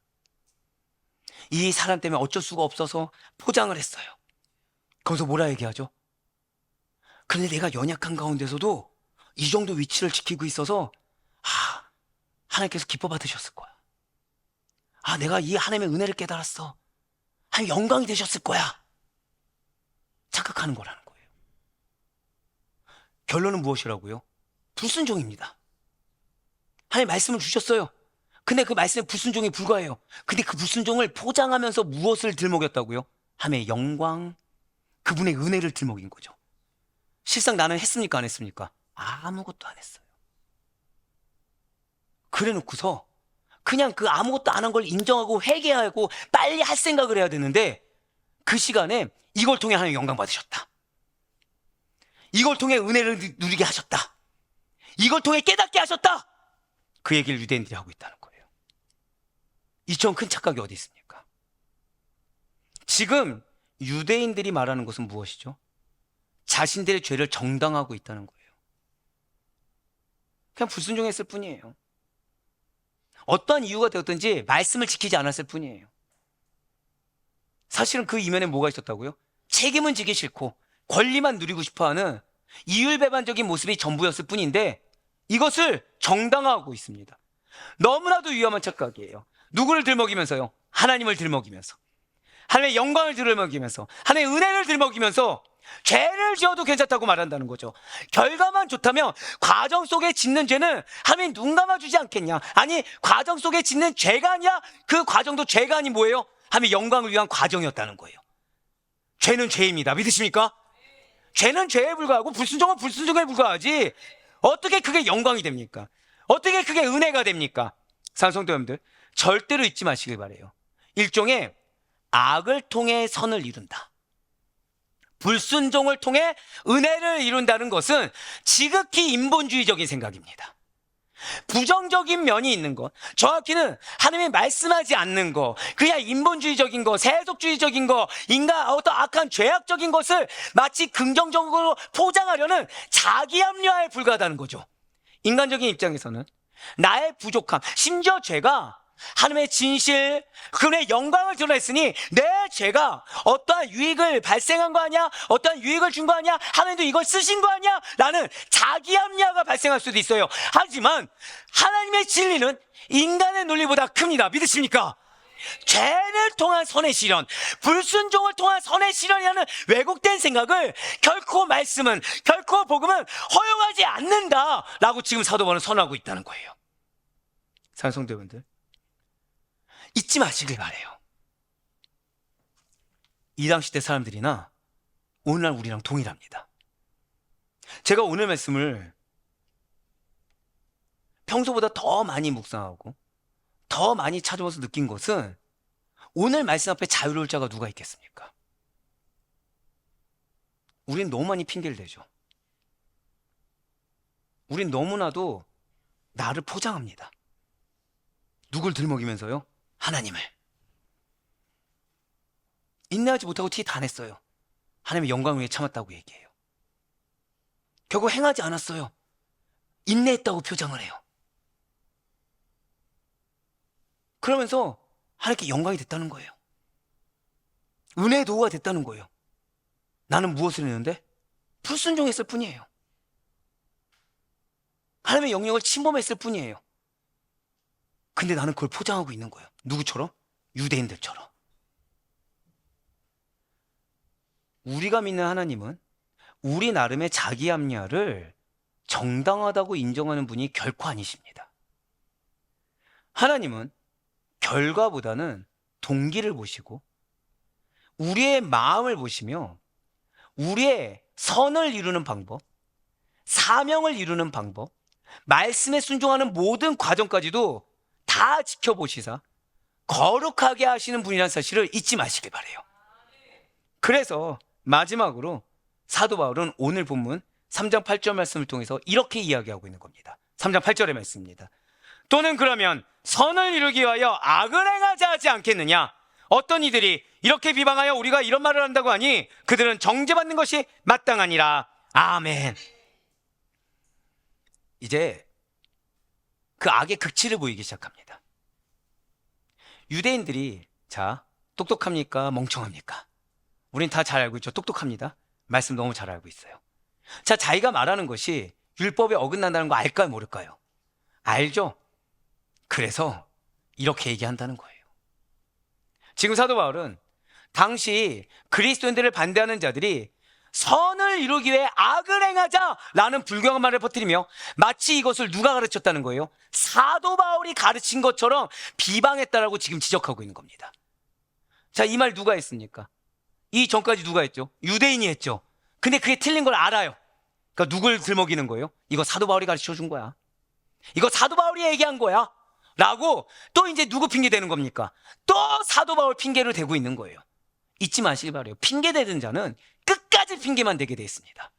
이 사람 때문에 어쩔 수가 없어서 포장을 했어요. 거기서 뭐라 얘기하죠? 그런데 내가 연약한 가운데서도 이 정도 위치를 지키고 있어서 하나님께서 기뻐 받으셨을 거야. 내가 이 하나님의 은혜를 깨달았어. 하나님 영광이 되셨을 거야. 착각하는 거라는 거예요. 결론은 무엇이라고요? 불순종입니다. 하나님 말씀을 주셨어요. 근데 그 말씀에 불순종이 불과해요. 근데 그 불순종을 포장하면서 무엇을 들먹였다고요? 하나님의 영광, 그분의 은혜를 들먹인 거죠. 실상 나는 했습니까? 안 했습니까? 아무것도 안 했어요. 그래 놓고서 그냥 그 아무것도 안 한 걸 인정하고 회개하고 빨리 할 생각을 해야 되는데, 그 시간에 이걸 통해 하나님 영광 받으셨다. 이걸 통해 은혜를 누리게 하셨다. 이걸 통해 깨닫게 하셨다. 그 얘기를 유대인들이 하고 있다는 거예요. 이처럼 큰 착각이 어디 있습니까? 지금 유대인들이 말하는 것은 무엇이죠? 자신들의 죄를 정당화하고 있다는 거예요. 그냥 불순종했을 뿐이에요. 어떠한 이유가 되었든지 말씀을 지키지 않았을 뿐이에요. 사실은 그 이면에 뭐가 있었다고요? 책임은 지기 싫고 권리만 누리고 싶어하는 이율배반적인 모습이 전부였을 뿐인데, 이것을 정당화하고 있습니다. 너무나도 위험한 착각이에요. 누구를 들먹이면서요? 하나님을 들먹이면서, 하나님의 영광을 들먹이면서, 하나님의 은혜를 들먹이면서 죄를 지어도 괜찮다고 말한다는 거죠. 결과만 좋다면 과정 속에 짓는 죄는 하나님 눈 감아주지 않겠냐? 아니, 과정 속에 짓는 죄가 아니야? 그 과정도 죄가 아니 뭐예요? 하나님의 영광을 위한 과정이었다는 거예요. 죄는 죄입니다. 믿으십니까? 죄는 죄에 불과하고 불순종은 불순종에 불과하지, 어떻게 그게 영광이 됩니까? 어떻게 그게 은혜가 됩니까? 사랑하는 성도 여러분들, 절대로 잊지 마시길 바라요. 일종의 악을 통해 선을 이룬다, 불순종을 통해 은혜를 이룬다는 것은 지극히 인본주의적인 생각입니다. 부정적인 면이 있는 것, 정확히는 하나님이 말씀하지 않는 것, 그냥 인본주의적인 것, 세속주의적인 것, 인간 어떤 악한 죄악적인 것을 마치 긍정적으로 포장하려는 자기 합리화에 불과하다는 거죠. 인간적인 입장에서는 나의 부족함, 심지어 죄가 하나님의 진실, 그분의 영광을 드러냈으니 내 죄가 어떠한 유익을 발생한 거 아니야? 어떠한 유익을 준 거 아니야? 하나님도 이걸 쓰신 거 아니야? 라는 자기 합리화가 발생할 수도 있어요. 하지만 하나님의 진리는 인간의 논리보다 큽니다. 믿으십니까? 죄를 통한 선의 실현, 불순종을 통한 선의 실현이라는 왜곡된 생각을 결코 말씀은, 결코 복음은 허용하지 않는다라고 지금 사도 바울은 선언하고 있다는 거예요. 사랑하는 성도 여러분들, 잊지 마시길 바래요. 이 당시 때 사람들이나 오늘날 우리랑 동일합니다. 제가 오늘 말씀을 평소보다 더 많이 묵상하고 더 많이 찾아와서 느낀 것은, 오늘 말씀 앞에 자유로울 자가 누가 있겠습니까? 우린 너무 많이 핑계를 대죠. 우린 너무나도 나를 포장합니다. 누굴 들먹이면서요? 하나님을. 인내하지 못하고 티 다 냈어요. 하나님의 영광을 위해 참았다고 얘기해요. 결국 행하지 않았어요. 인내했다고 표장을 해요. 그러면서 하나님께 영광이 됐다는 거예요. 은혜의 도구가 됐다는 거예요. 나는 무엇을 했는데? 불순종했을 뿐이에요. 하나님의 영역을 침범했을 뿐이에요. 근데 나는 그걸 포장하고 있는 거예요. 누구처럼? 유대인들처럼. 우리가 믿는 하나님은 우리 나름의 자기 합리화를 정당하다고 인정하는 분이 결코 아니십니다. 하나님은 결과보다는 동기를 보시고 우리의 마음을 보시며 우리의 선을 이루는 방법, 사명을 이루는 방법, 말씀에 순종하는 모든 과정까지도 다 지켜보시사 거룩하게 하시는 분이라는 사실을 잊지 마시길 바라요. 그래서 마지막으로 사도 바울은 오늘 본문 3장 8절 말씀을 통해서 이렇게 이야기하고 있는 겁니다. 3장 8절의 말씀입니다. 또는 그러면 선을 이루기 위하여 악을 행하자 하지 않겠느냐? 어떤 이들이 이렇게 비방하여 우리가 이런 말을 한다고 하니 그들은 정죄받는 것이 마땅하니라. 아멘. 이제 그 악의 극치를 보이기 시작합니다. 유대인들이 자, 똑똑합니까? 멍청합니까? 우린 다 잘 알고 있죠. 똑똑합니다. 말씀 너무 잘 알고 있어요. 자, 자기가 말하는 것이 율법에 어긋난다는 거 알까요? 모를까요? 알죠? 그래서 이렇게 얘기한다는 거예요. 지금 사도 바울은 당시 그리스도인들을 반대하는 자들이 선을 이루기 위해 악을 행하자라는 불경한 말을 퍼뜨리며 마치 이것을 누가 가르쳤다는 거예요? 사도 바울이 가르친 것처럼 비방했다라고 지금 지적하고 있는 겁니다. 자, 이 말 누가 했습니까? 이 전까지 누가 했죠? 유대인이 했죠. 근데 그게 틀린 걸 알아요. 그러니까 누굴 들먹이는 거예요? 이거 사도 바울이 가르쳐 준 거야. 이거 사도 바울이 얘기한 거야. 라고 또 이제 누구 핑계 대는 겁니까? 또 사도 바울 핑계를 대고 있는 거예요. 잊지 마시기 바라요. 핑계 대는 자는 끝까지 핑계만 대게 돼 있습니다.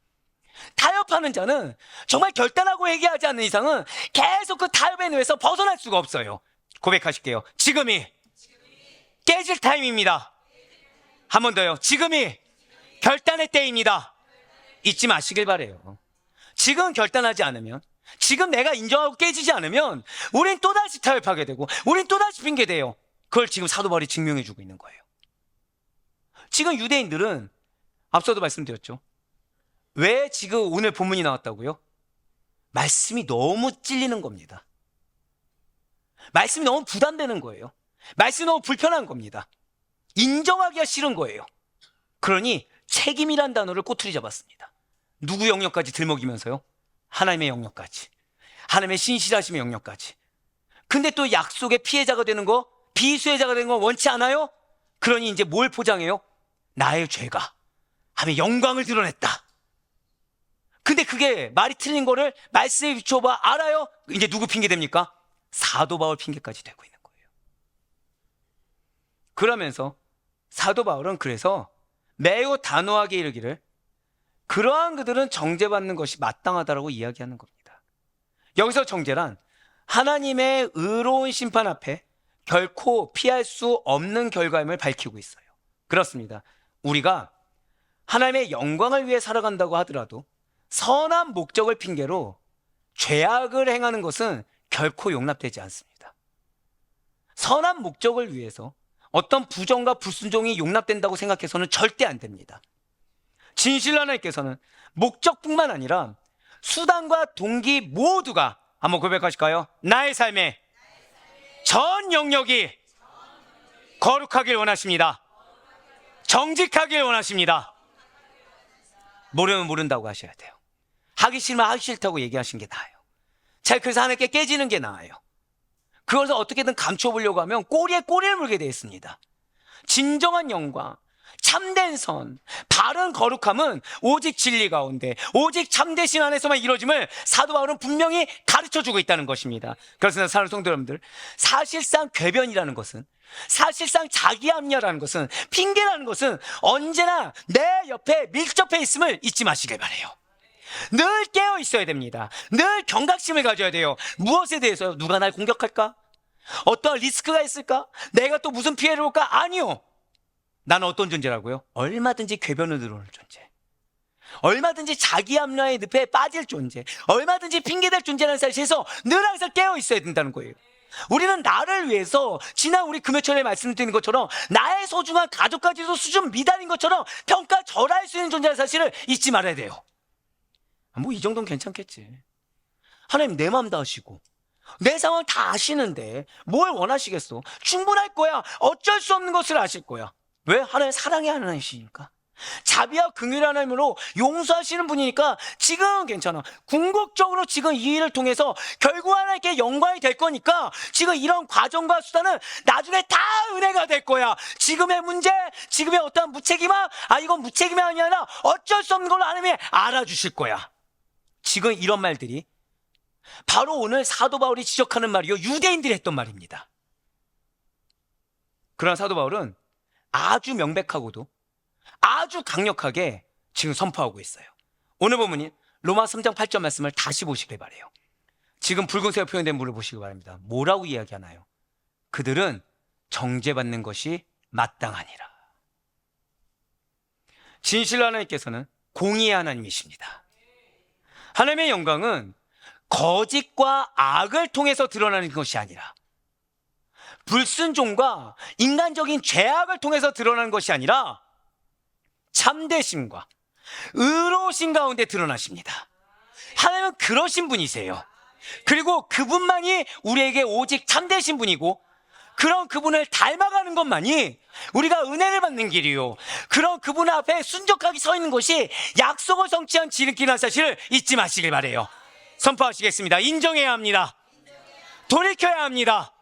타협하는 자는 정말 결단하고 얘기하지 않는 이상은 계속 그 타협의 뇌에서 벗어날 수가 없어요. 고백하실게요. 지금이 깨질 타임입니다. 한 번 더요. 지금이 결단의 때입니다. 잊지 마시길 바라요. 지금 결단하지 않으면, 지금 내가 인정하고 깨지지 않으면 우린 또다시 타협하게 되고 우린 또다시 핑계대요. 그걸 지금 사도 바울이 증명해주고 있는 거예요. 지금 유대인들은 앞서도 말씀드렸죠. 왜 지금 오늘 본문이 나왔다고요? 말씀이 너무 찔리는 겁니다. 말씀이 너무 부담되는 거예요. 말씀이 너무 불편한 겁니다. 인정하기가 싫은 거예요. 그러니 책임이란 단어를 꼬투리 잡았습니다. 누구 영역까지 들먹이면서요? 하나님의 영역까지, 하나님의 신실하심의 영역까지. 근데 또 약속의 피해자가 되는 거, 비수혜자가 되는 거 원치 않아요? 그러니 이제 뭘 포장해요? 나의 죄가 하며 영광을 드러냈다. 근데 그게 말이 틀린 거를 말씀에 비춰봐 알아요? 이제 누구 핑계 됩니까? 사도 바울 핑계까지 되고 있는 거예요. 그러면서 사도 바울은 그래서 매우 단호하게 이르기를 그러한 그들은 정죄받는 것이 마땅하다라고 이야기하는 겁니다. 여기서 정죄란 하나님의 의로운 심판 앞에 결코 피할 수 없는 결과임을 밝히고 있어요. 그렇습니다. 우리가 하나님의 영광을 위해 살아간다고 하더라도 선한 목적을 핑계로 죄악을 행하는 것은 결코 용납되지 않습니다. 선한 목적을 위해서 어떤 부정과 불순종이 용납된다고 생각해서는 절대 안 됩니다. 진실로 하나님께서는 목적뿐만 아니라 수단과 동기 모두가 한번 고백하실까요? 나의 삶에 전 영역이 거룩하길 원하십니다. 정직하길 원하십니다. 모르면 모른다고 하셔야 돼요. 하기 싫으면 하기 싫다고 얘기하시는 게 나아요. 자, 그래서 하나님께 깨지는 게 나아요. 그것을 어떻게든 감춰보려고 하면 꼬리에 꼬리를 물게 되어 있습니다. 진정한 영광, 참된 선, 바른 거룩함은 오직 진리 가운데, 오직 참되신 안에서만 이루어짐을 사도 바울은 분명히 가르쳐주고 있다는 것입니다. 그래서 사랑하는 성도 여러분들, 사실상 궤변이라는 것은, 사실상 자기 합리화라는 것은, 핑계라는 것은 언제나 내 옆에 밀접해 있음을 잊지 마시길 바라요. 늘 깨어 있어야 됩니다. 늘 경각심을 가져야 돼요. 무엇에 대해서요? 누가 날 공격할까? 어떤 리스크가 있을까? 내가 또 무슨 피해를 올까? 아니요. 나는 어떤 존재라고요? 얼마든지 궤변을 늘어놓을 존재, 얼마든지 자기 합리화의 늪에 빠질 존재, 얼마든지 핑계댈 존재라는 사실에서 늘 항상 깨어 있어야 된다는 거예요. 우리는 나를 위해서 지난 우리 금요철에 말씀드린 것처럼 나의 소중한 가족까지도 수준 미달인 것처럼 평가절하할 수 있는 존재라는 사실을 잊지 말아야 돼요. 뭐 이 정도는 괜찮겠지. 하나님 내 마음 다 아시고 내 상황 다 아시는데 뭘 원하시겠어? 충분할 거야. 어쩔 수 없는 것을 아실 거야. 왜? 하나님 사랑의 하나님이시니까. 자비와 긍휼의 하나님으로 용서하시는 분이니까 지금은 괜찮아. 궁극적으로 지금 이 일을 통해서 결국 하나님께 영광이 될 거니까 지금 이런 과정과 수단은 나중에 다 은혜가 될 거야. 지금의 문제, 지금의 어떠한 무책임함, 이건 무책임이 아니라 어쩔 수 없는 걸로 하나님이 알아주실 거야. 지금 이런 말들이 바로 오늘 사도 바울이 지적하는 말이요, 유대인들이 했던 말입니다. 그러나 사도 바울은 아주 명백하고도 아주 강력하게 지금 선포하고 있어요. 오늘 본문인 로마 3장 8절 말씀을 다시 보시길 바라요. 지금 붉은색으로 표현된 물을 보시기 바랍니다. 뭐라고 이야기하나요? 그들은 정죄받는 것이 마땅하니라. 진실 하나님께서는 공의의 하나님이십니다. 하나님의 영광은 거짓과 악을 통해서 드러나는 것이 아니라, 불순종과 인간적인 죄악을 통해서 드러나는 것이 아니라 참되심과 의로우신 가운데 드러나십니다. 하나님은 그러신 분이세요. 그리고 그분만이 우리에게 오직 참되신 분이고, 그런 그분을 닮아가는 것만이 우리가 은혜를 받는 길이요, 그런 그분 앞에 순적하게 서 있는 것이 약속을 성취한 지름길이라는 사실을 잊지 마시길 바라요. 선포하시겠습니다. 인정해야 합니다. 돌이켜야 합니다.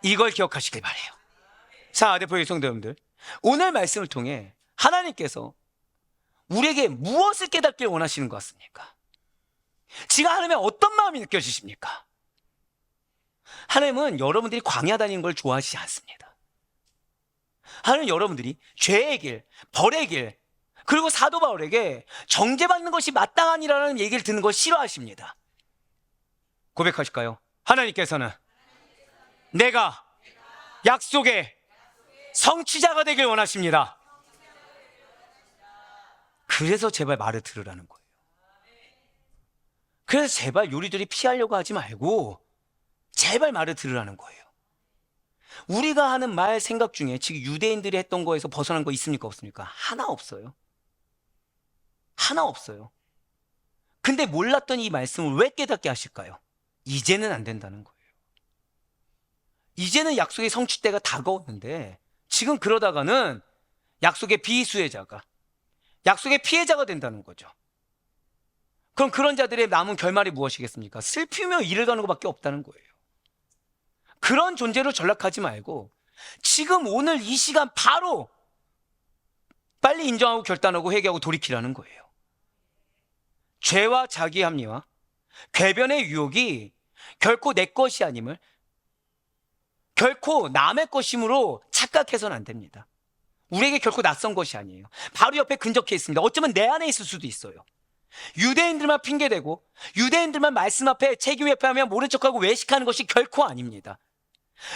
이걸 기억하시길 바라요. 자, 대표의 성도 여러분들, 오늘 말씀을 통해 하나님께서 우리에게 무엇을 깨닫길 원하시는 것 같습니까? 지금 하나님의 어떤 마음이 느껴지십니까? 하나님은 여러분들이 광야 다니는 걸 좋아하시지 않습니다. 하나님은 여러분들이 죄의 길, 벌의 길, 그리고 사도 바울에게 정죄받는 것이 마땅하니라는 얘기를 듣는 걸 싫어하십니다. 고백하실까요? 하나님께서는 내가 약속의 성취자가 되길 원하십니다. 그래서 제발 말을 들으라는 거예요. 그래서 제발 요리조리 피하려고 하지 말고 제발 말을 들으라는 거예요. 우리가 하는 말, 생각 중에 지금 유대인들이 했던 거에서 벗어난 거 있습니까? 없습니까? 하나 없어요. 하나 없어요. 근데 몰랐던 이 말씀을 왜 깨닫게 하실까요? 이제는 안 된다는 거예요. 이제는 약속의 성취 때가 다가왔는데 지금 그러다가는 약속의 비수혜자가, 약속의 피해자가 된다는 거죠. 그럼 그런 자들의 남은 결말이 무엇이겠습니까? 슬피며 이를 가는 것밖에 없다는 거예요. 그런 존재로 전락하지 말고 지금 오늘 이 시간 바로 빨리 인정하고 결단하고 회개하고 돌이키라는 거예요. 죄와 자기 합리화, 궤변의 유혹이 결코 내 것이 아님을, 결코 남의 것임으로 착각해서는 안 됩니다. 우리에게 결코 낯선 것이 아니에요. 바로 옆에 근접해 있습니다. 어쩌면 내 안에 있을 수도 있어요. 유대인들만 핑계대고 유대인들만 말씀 앞에 책임 회피하며 모른 척하고 외식하는 것이 결코 아닙니다.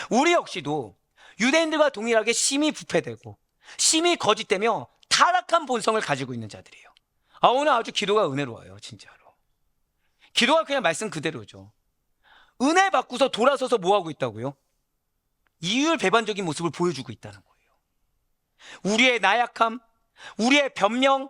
우리 역시도 유대인들과 동일하게 심히 부패되고 심히 거짓되며 타락한 본성을 가지고 있는 자들이에요. 오늘 아주 기도가 은혜로워요. 진짜로. 기도가 그냥 말씀 그대로죠. 은혜 받고서 돌아서서 뭐하고 있다고요? 이율배반적인 모습을 보여주고 있다는 거예요. 우리의 나약함, 우리의 변명,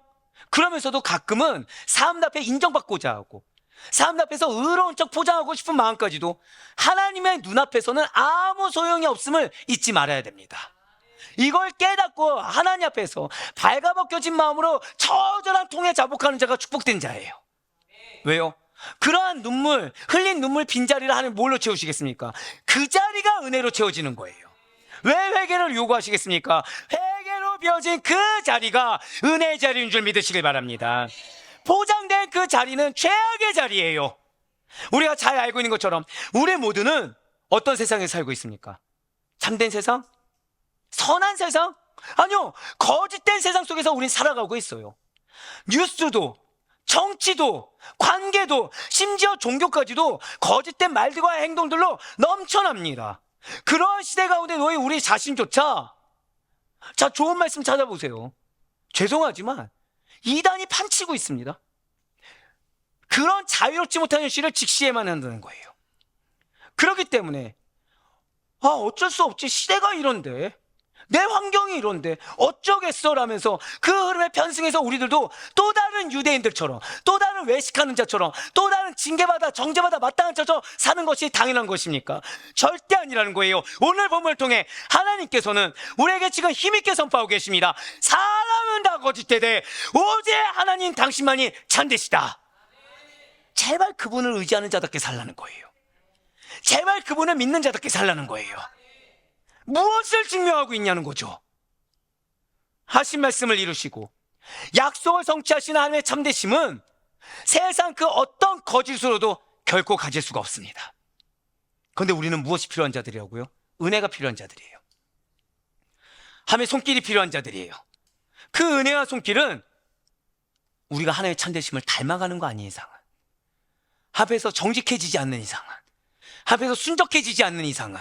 그러면서도 가끔은 사람들 앞에 인정받고자 하고 사람들 앞에서 의로운 척 포장하고 싶은 마음까지도 하나님의 눈앞에서는 아무 소용이 없음을 잊지 말아야 됩니다. 이걸 깨닫고 하나님 앞에서 발가벗겨진 마음으로 처절한 통에 자복하는 자가 축복된 자예요. 왜요? 그러한 눈물, 흘린 눈물 빈자리를 하나님 뭘로 채우시겠습니까? 그 자리가 은혜로 채워지는 거예요. 왜 회개를 요구하시겠습니까? 회개로 비어진 그 자리가 은혜의 자리인 줄 믿으시길 바랍니다. 포장된 그 자리는 죄악의 자리예요. 우리가 잘 알고 있는 것처럼 우리 모두는 어떤 세상에 살고 있습니까? 참된 세상? 선한 세상? 아니요, 거짓된 세상 속에서 우린 살아가고 있어요. 뉴스도, 정치도, 관계도, 심지어 종교까지도 거짓된 말들과 행동들로 넘쳐납니다. 그러한 시대 가운데 놓인 우리 자신조차 자, 좋은 말씀 찾아보세요. 죄송하지만 이단이 판치고 있습니다. 그런 자유롭지 못한 현실을 직시해만 한다는 거예요. 그렇기 때문에 어쩔 수 없지, 시대가 이런데, 내 환경이 이런데 어쩌겠어 라면서 그 흐름에 편승해서 우리들도 또 다른 유대인들처럼, 또 다른 외식하는 자처럼, 또 다른 징계받아 정죄받아 마땅한 자처럼 사는 것이 당연한 것입니까? 절대 아니라는 거예요. 오늘 본문을 통해 하나님께서는 우리에게 지금 힘있게 선포하고 계십니다. 사람은 다 거짓되되 오직 하나님 당신만이 참되시다. 제발 그분을 의지하는 자답게 살라는 거예요. 제발 그분을 믿는 자답게 살라는 거예요. 무엇을 증명하고 있냐는 거죠. 하신 말씀을 이루시고 약속을 성취하시는 하나님의 참되심은 세상 그 어떤 거짓으로도 결코 가질 수가 없습니다. 그런데 우리는 무엇이 필요한 자들이라고요? 은혜가 필요한 자들이에요. 하나님의 손길이 필요한 자들이에요. 그 은혜와 손길은 우리가 하나님의 참되심을 닮아가는 거 아닌 이상은, 앞에서 정직해지지 않는 이상은, 앞에서 순적해지지 않는 이상은,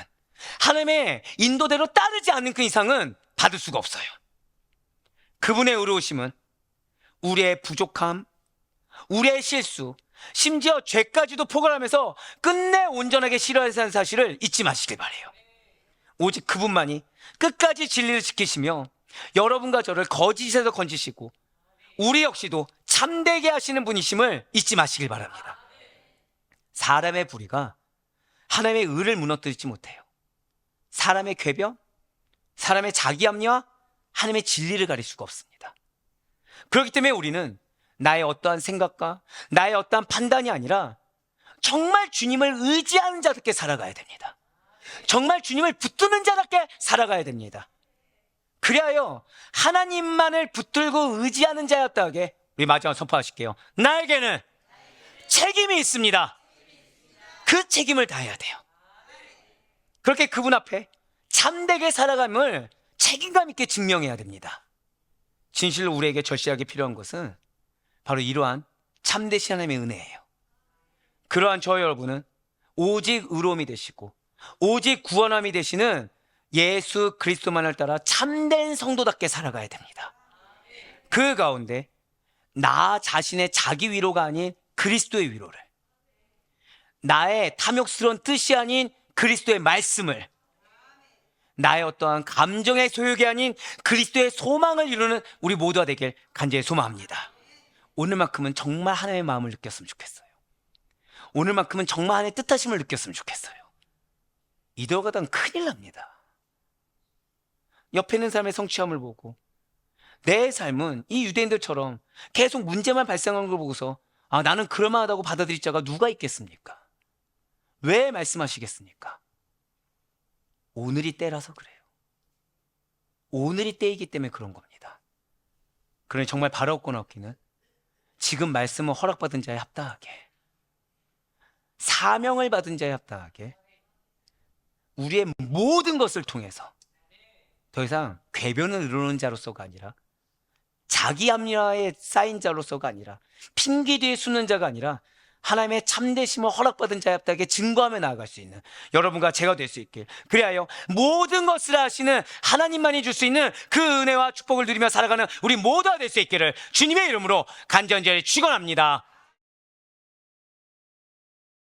하나님의 인도대로 따르지 않는 그 이상은 받을 수가 없어요. 그분의 의로우심은 우리의 부족함, 우리의 실수, 심지어 죄까지도 포괄하면서 끝내 온전하게 실현하는 사실을 잊지 마시길 바라요. 오직 그분만이 끝까지 진리를 지키시며 여러분과 저를 거짓에서 건지시고 우리 역시도 참되게 하시는 분이심을 잊지 마시길 바랍니다. 사람의 불의가 하나님의 의를 무너뜨리지 못해요. 사람의 궤변, 사람의 자기 합리화, 하나님의 진리를 가릴 수가 없습니다. 그렇기 때문에 우리는 나의 어떠한 생각과 나의 어떠한 판단이 아니라 정말 주님을 의지하는 자답게 살아가야 됩니다. 정말 주님을 붙드는 자답게 살아가야 됩니다. 그리하여 하나님만을 붙들고 의지하는 자였다 하게 우리 마지막으로 선포하실게요. 나에게는 책임이 있습니다. 그 책임을 다해야 돼요. 그렇게 그분 앞에 참되게 살아감을 책임감 있게 증명해야 됩니다. 진실로 우리에게 절실하게 필요한 것은 바로 이러한 참되신 하나님의 은혜예요. 그러한 저와 여러분은 오직 의로움이 되시고 오직 구원함이 되시는 예수 그리스도만을 따라 참된 성도답게 살아가야 됩니다. 그 가운데 나 자신의 자기 위로가 아닌 그리스도의 위로를, 나의 탐욕스러운 뜻이 아닌 그리스도의 말씀을, 나의 어떠한 감정의 소욕이 아닌 그리스도의 소망을 이루는 우리 모두가 되길 간절히 소망합니다. 오늘만큼은 정말 하나님의 마음을 느꼈으면 좋겠어요. 오늘만큼은 정말 하나님의 뜻하심을 느꼈으면 좋겠어요. 이대로 가다간 큰일 납니다. 옆에 있는 사람의 성취함을 보고 내 삶은 이 유대인들처럼 계속 문제만 발생하는 걸 보고서 나는 그럴만하다고 받아들일 자가 누가 있겠습니까? 왜 말씀하시겠습니까? 오늘이 때라서 그래요. 오늘이 때이기 때문에 그런 겁니다. 그러니 정말 바라옵거나 없기는 지금 말씀을 허락받은 자에 합당하게, 사명을 받은 자에 합당하게 우리의 모든 것을 통해서 더 이상 궤변을 이루는 자로서가 아니라, 자기 합리화에 쌓인 자로서가 아니라, 핑계 뒤에 숨는 자가 아니라 하나님의 참되심을 허락받은 자에 합당하게 증거하며 나아갈 수 있는 여러분과 제가 될 수 있길, 그리하여 모든 것을 하시는 하나님만이 줄 수 있는 그 은혜와 축복을 누리며 살아가는 우리 모두가 될 수 있기를 주님의 이름으로 간절히 축원합니다.